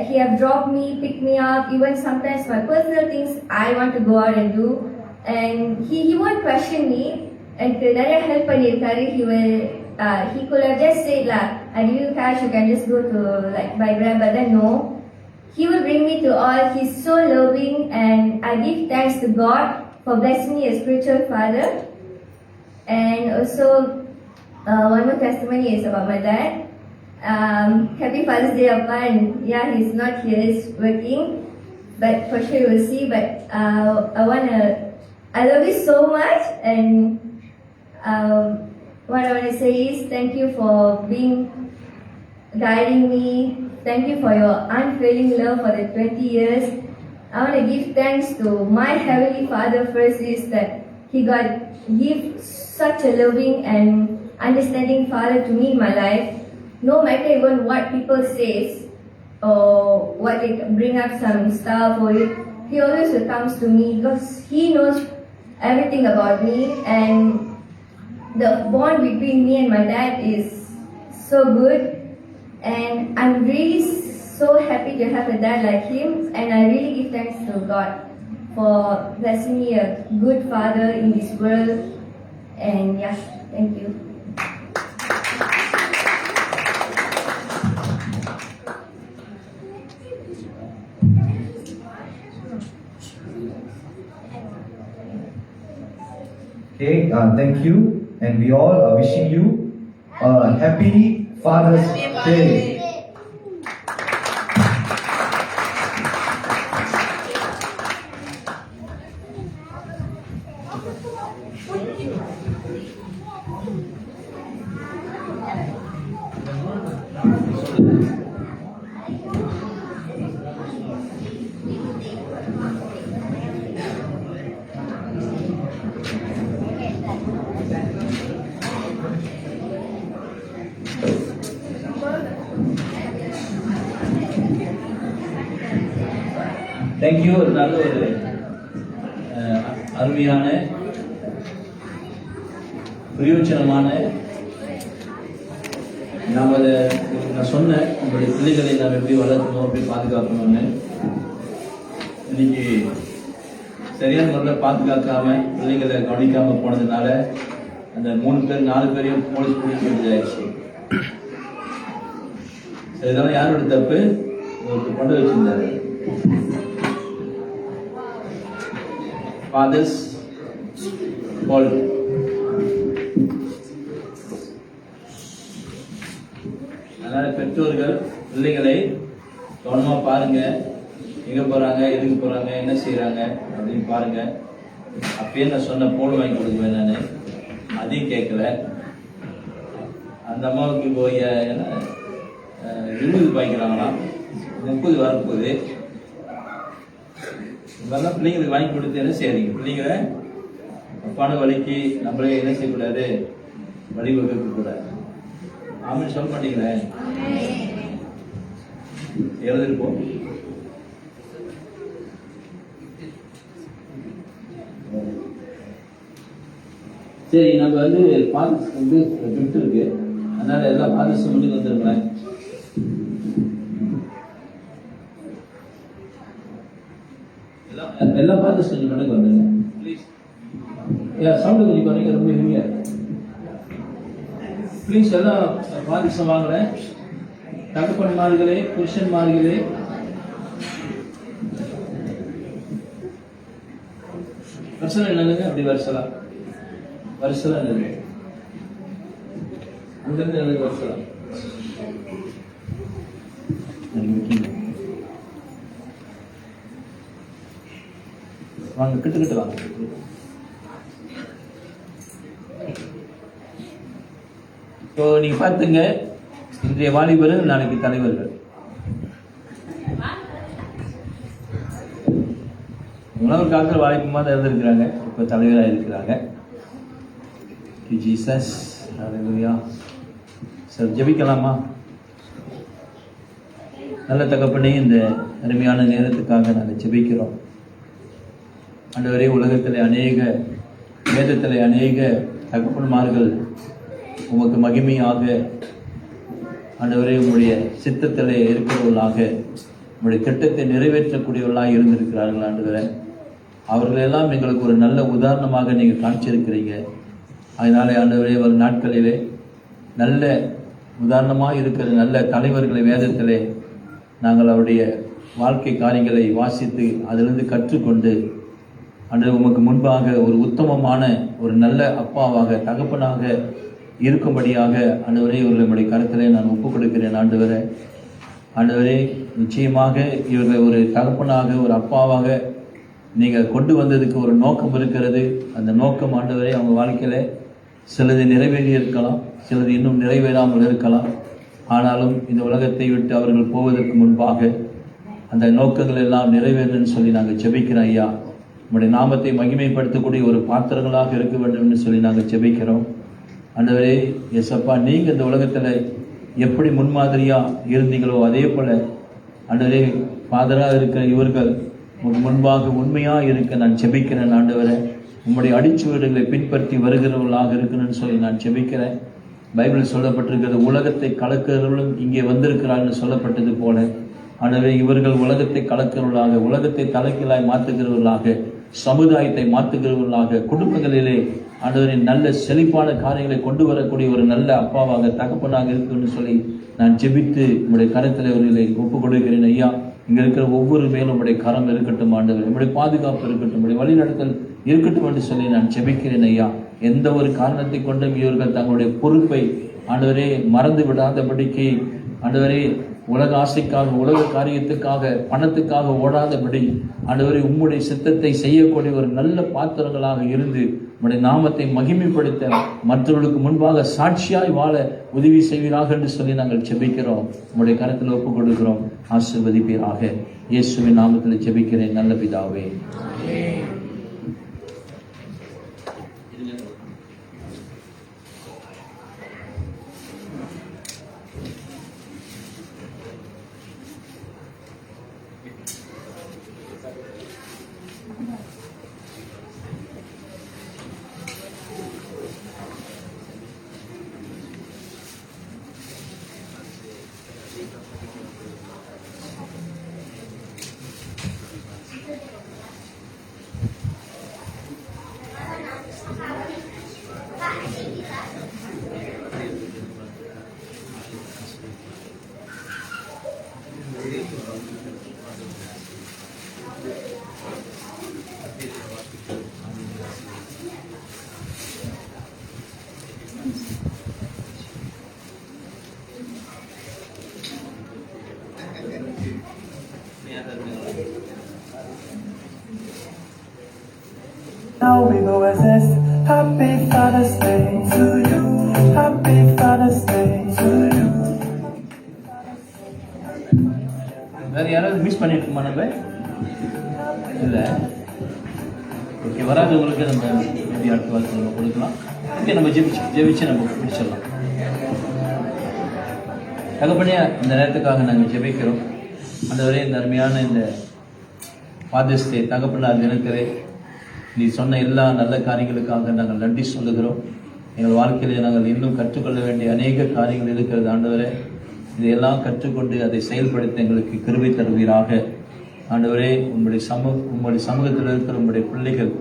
He have dropped me, picked me up, even sometimes my personal things I want to go out and do. And he won't question me. And நிறைய help பண்ணிருக்காரு. He could have just said lah, I give you cash, you can just go to like buy Grab, but then no. He will bring me to all. He's so loving, and I give thanks to God for blessing me as spiritual father. And also, one more testimony is about my dad. Happy Father's Day, Appa. And yeah, he's not here, he's working, but for sure you will see. But I love you so much, and what I want to say is thank you for guiding me. Thank you for your unfailing love for the 20 years. I want to give thanks to my Heavenly Father first, is that He give such a loving and understanding Father to me in my life. No matter even what people says or what they bring up some stuff or it, He always comes to me because He knows everything about me. And the bond between me and my dad is so good. And I'm really so happy to have a dad like him, and I really give thanks to God for blessing me a good father in this world. And yeah, thank you. Okay, thank you, and we all are wishing you a happy Father's Day. Thank you. ஒரு நல்ல ஒரு அருமையான பிரயோஜனமான நான் சொன்னேன் உங்களுடைய பிள்ளைகளை நாம் எப்படி வளர்க்கணும், எப்படி பாதுகாக்கணும்னு. இன்னைக்கு சரியான முறையில் பாதுகாக்காம பிள்ளைகளை கவனிக்காம போனதுனால அந்த 3 பேர் 4 பேரையும் போலீஸ் பிடிக்க வேண்டியதாயிடுச்சு. இதெல்லாம் யாரோட தப்பு? கொண்டு வச்சிருந்தாரு. fathers called. அதனால பெற்றோர்கள் பிள்ளைகளை கவனமா பாருங்க, எங்க போறாங்க, எதுக்கு போறாங்க, என்ன செய்யறாங்க அப்படின்னு பாருங்க. அப்பயே நான் சொன்ன போல் வாங்கி கொடுக்குவேன், நான் அதையும் கேட்கல. அந்த அம்மாவுக்கு இப்போ 20 பாய்க்கிறாங்களாம், 30 வரப்போகுது. இதெல்லாம் பிள்ளைங்களுக்கு வாங்கி கொடுத்து என்ன செய்யறீங்க? பிள்ளைங்களை அப்பான வழிக்கு நம்மளே என்ன செய்யக்கூடாது, வழிவகுக்க கூடாது. ஆமாம் சொல்ல மாட்டீங்களே, எழுதிருப்போம். சரி, நம்ம வந்து ஃபாதர்ஸ் வந்து கிஃப்ட் இருக்கு, அதனால எல்லா ஃபாதர்ஸும் முன்னுக்கு வந்துருங்களேன். எல்லா ஃபாதர்ஸ் கொஞ்சம் முன்னுக்கு வந்துருங்க ப்ளீஸ். சவுண்டு கொஞ்சம் குறைங்க, ரொம்ப ஹெவியா ப்ளீஸ். எல்லாம் ஃபாதர்ஸும் வாங்கல, தகப்பன்மார்களே, புருஷன்மார்களே, வருஷம் என்னங்க அப்படி வருஷலாம் வருஷலாம் என்னது அங்கிருந்து எனக்கு வருஷலாம் வாங்க, கிட்ட வாங்க. ஸோ நீங்க பார்த்துங்க, இன்றைய வாலிபர்கள் நாளைக்கு தலைவர்கள். உணவு காலத்தில் வாலிபமாக தான் இருந்திருக்கிறாங்க, இப்போ தலைவராக இருக்கிறாங்க. ஜீசஸ் ஹல்லேலூயா. சார் ஜெபிக்கலாமா? நல்ல தகப்பனே, இந்த அருமையான நேரத்துக்காக நாங்கள் ஜெபிக்கிறோம். ஆண்டவரே, உலகத்தில் அநேக வேதத்தில் அநேக தகப்பன்மார்கள் உமக்கு மகிமையாக ஆண்டவரே உங்களுடைய சித்தத்தில் இருக்கிறவர்களாக உங்களுடைய திட்டத்தை நிறைவேற்றக்கூடியவர்களாக இருந்திருக்கிறார்கள். ஆண்டவரே, அவர்களெல்லாம் எங்களுக்கு ஒரு நல்ல உதாரணமாக நீங்கள் காமிச்சிருக்கிறீங்க. அதனாலே ஆண்டவரே, வரும் நாட்களிலே நல்ல உதாரணமாக இருக்கிற நல்ல தலைவர்களை வேதத்திலே நாங்கள் அவருடைய வாழ்க்கை காரியங்களை வாசித்து அதிலிருந்து கற்றுக்கொண்டு ஆண்டவர் உமக்கு முன்பாக ஒரு உத்தமமான ஒரு நல்ல அப்பாவாக தகப்பனாக இருக்கும்படியாக ஆண்டவரே இவர்களை நம்முடைய கருத்திலே நான் ஒப்புக் கொடுக்கிறேன். ஆண்டவரே நிச்சயமாக இவர்களை ஒரு தகப்பனாக ஒரு அப்பாவாக நீங்கள் கொண்டு வந்ததுக்கு ஒரு நோக்கம் இருக்கிறது. அந்த நோக்கம் ஆண்டவரே அவங்க வாழ்க்கையில் சிலது நிறைவேறி இருக்கலாம், சிலது இன்னும் நிறைவேறாமல் இருக்கலாம். ஆனாலும் இந்த உலகத்தை விட்டு அவர்கள் போவதற்கு முன்பாக அந்த நோக்கங்கள் எல்லாம் நிறைவேறணும்னு சொல்லி நாங்கள் ஜெபிக்கிறோம். ஐயா, நம்முடைய நாமத்தை மகிமைப்படுத்தக்கூடிய ஒரு பாத்திரங்களாக இருக்க வேண்டும் என்று சொல்லி நாங்கள் ஜெபிக்கிறோம். ஆண்டவரே எஸ்அப்பா, நீங்கள் இந்த உலகத்தில் எப்படி முன்மாதிரியாக இருந்தீங்களோ அதே போல் ஆண்டவரே ஃபாதராக இருக்கிற இவர்கள் முன்பாக உண்மையாக இருக்க நான் ஜெபிக்கிறேன். ஆண்டவரே, உங்களுடைய அடிச்சுவடுகளை பின்பற்றி வருகிறவர்களாக இருக்கணும்னு சொல்லி நான் ஜெபிக்கிறேன். பைபிள் சொல்லப்பட்டிருக்கிறது, உலகத்தை கலக்கிறவர்களும் இங்கே வந்திருக்கிறார்கள் சொல்லப்பட்டது போல ஆண்டவரே இவர்கள் உலகத்தை கலக்கிறவர்களாக, உலகத்தை தலைகீழாய் மாற்றுகிறவர்களாக, சமுதாயத்தை மாற்றுகிறவர்களாக, குடும்பங்களிலே ஆண்டவரின் நல்ல செழிப்பான காரியங்களை கொண்டு வரக்கூடிய ஒரு நல்ல அப்பாவாக தகப்பனாக இருக்குன்னு சொல்லி நான் ஜெபித்து உங்களுடைய கரத்தில் அவர்களை ஒப்புக் கொடுக்கிறேன். ஐயா, இங்கே இருக்கிற ஒவ்வொரு மேலும் உங்களுடைய கரம் இருக்கட்டும் ஆண்டவர், நம்முடைய பாதுகாப்பு இருக்கட்டும், நம்முடைய வழிநடத்தல் இருக்கட்டும் என்று சொல்லி நான் ஜெபிக்கிறேன். ஐயா, எந்த ஒரு காரணத்தை கொண்டும் இவர்கள் தங்களுடைய பொறுப்பை ஆண்டவரே மறந்து விடாதபடிக்கு ஆண்டவரே உலக ஆசைக்காக, உலக காரியத்துக்காக, பணத்துக்காக ஓடாதபடி ஆண்டவரே உம்முடைய சித்தத்தை செய்யக்கூடிய ஒரு நல்ல பாத்திரங்களாக இருந்து உம்முடைய நாமத்தை மகிமைப்படுத்த மற்றவர்களுக்கு முன்பாக சாட்சியாய் வாழ உதவி செய்வீராக என்று சொல்லி நாங்கள் ஜெபிக்கிறோம். உம்முடைய கரத்தில் ஒப்புக் கொடுக்கிறோம். ஆசீர்வதிப்பீராக. இயேசுவின் நாமத்தில் ஜெபிக்கிறேன் நல்ல பிதாவே. Now we go assess. Happy Father's Day to you. Happy Father's Day to you. வேற யாராவது மிஸ் பண்ணிட்டுமா நம்ம இல்லை? ஓகே, வராதவங்களுக்கு நம்ம மேபி அடுத்த வாரத்தில் நம்ம கொடுக்கலாம். ஓகே, நம்ம ஜெபிச்சு நம்ம முடிச்சிடலாம். தகப்பனே, இந்த நேரத்துக்காக நாங்கள் ஜெபிக்கிறோம். ஆண்டவரே, இந்த அருமையான இந்த ஃபாதர்ஸ் டே தகப்பனார் தினத்திலே நீ சொன்ன எல்லா நல்ல காரியங்களுக்காக நாங்கள் நன்றி சொல்லுகிறோம். எங்கள் வாழ்க்கையிலே நாங்கள் இன்னும் கற்றுக்கொள்ள வேண்டிய அநேக காரியங்கள் இருக்கிறது. ஆண்டவரே, இதையெல்லாம் கற்றுக்கொண்டு அதை செயல்படுத்த எங்களுக்கு கிருபை தருவீராக. ஆண்டவரே, உங்களுடைய சமூகத்தில் இருக்கிற உங்களுடைய பிள்ளைகள்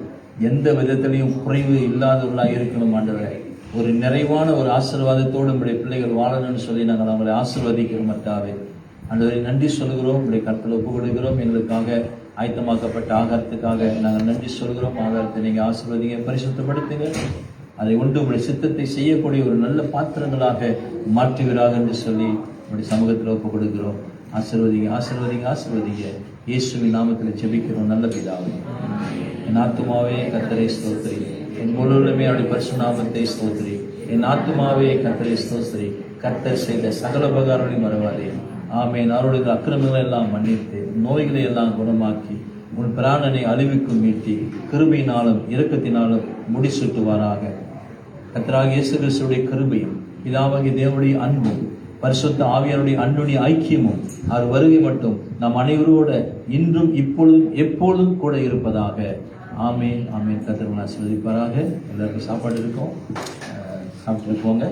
எந்த விதத்திலையும் குறைவு இல்லாதவர்களாக இருக்கணும். ஆண்டவரே, ஒரு நிறைவான ஒரு ஆசீர்வாதத்தோடு உங்களுடைய பிள்ளைகள் வாழணும்னு சொல்லி நாங்கள் அவங்களை ஆசீர்வதிக்கிறோம். மத்தாவே, ஆண்டவரை நன்றி சொல்கிறோம். உங்களுடைய கருத்தில் ஒப்பு கொடுக்கிறோம். எங்களுக்காக ஆயத்தமாக்கப்பட்ட ஆகாரத்துக்காக நாங்கள் நன்றி சொல்கிறோம். ஆகாரத்தை நீங்கள் ஆசீர்வதிங்க, பரிசுத்தப்படுத்துங்க. அதை ஒன்று உங்களுடைய சித்தத்தை செய்யக்கூடிய ஒரு நல்ல பாத்திரங்களாக மாற்றுவீராக என்று சொல்லி உங்களுடைய சமூகத்தில் ஒப்பு கொடுக்கிறோம். ஆசீர்வதிங்க, ஆசீர்வதிங்க, ஆசீர்வதிங்க. இயேசுவின் நாமத்தில் ஜெபிக்கிறோம் நல்ல பிதாவே. என் ஆத்துமாவே கர்த்தரை ஸ்தோத்திரி, என் முழுவதுமே அவருடைய பரிசுத்த நாமத்தை ஸ்தோத்திரி. என் ஆத்துமாவே கர்த்தரை ஸ்தோத்திரி, கர்த்தர் செய்த சகல உபகாரங்களையும் மறவாதே. ஆமென். அவருடைய அக்கிரமங்களை எல்லாம் மன்னித்து, நோய்களை எல்லாம் குணமாக்கி, உன் பிராணனை அழிவுக்கும் மீட்டி, கிருபையினாலும் இரக்கத்தினாலும் முடிசூட்டுவாராக. கர்த்தராகிய இயேசு கிறிஸ்துவுடைய கிருபையும், பிதாவாகிய தேவனுடைய அன்பும், பரிசுத்த ஆவியாருடைய அன்புடைய ஐக்கியமும், அவர் வருகை மட்டும் நம் அனைவரோட இன்றும் இப்பொழுதும் எப்பொழுதும் கூட இருப்பதாக. ஆமென், ஆமென். கர்த்தர் உங்களை ஆசீர்வதிப்பாராக. எல்லாருக்கும் சாப்பாடு இருக்கும், சாப்பிட்டு போங்க.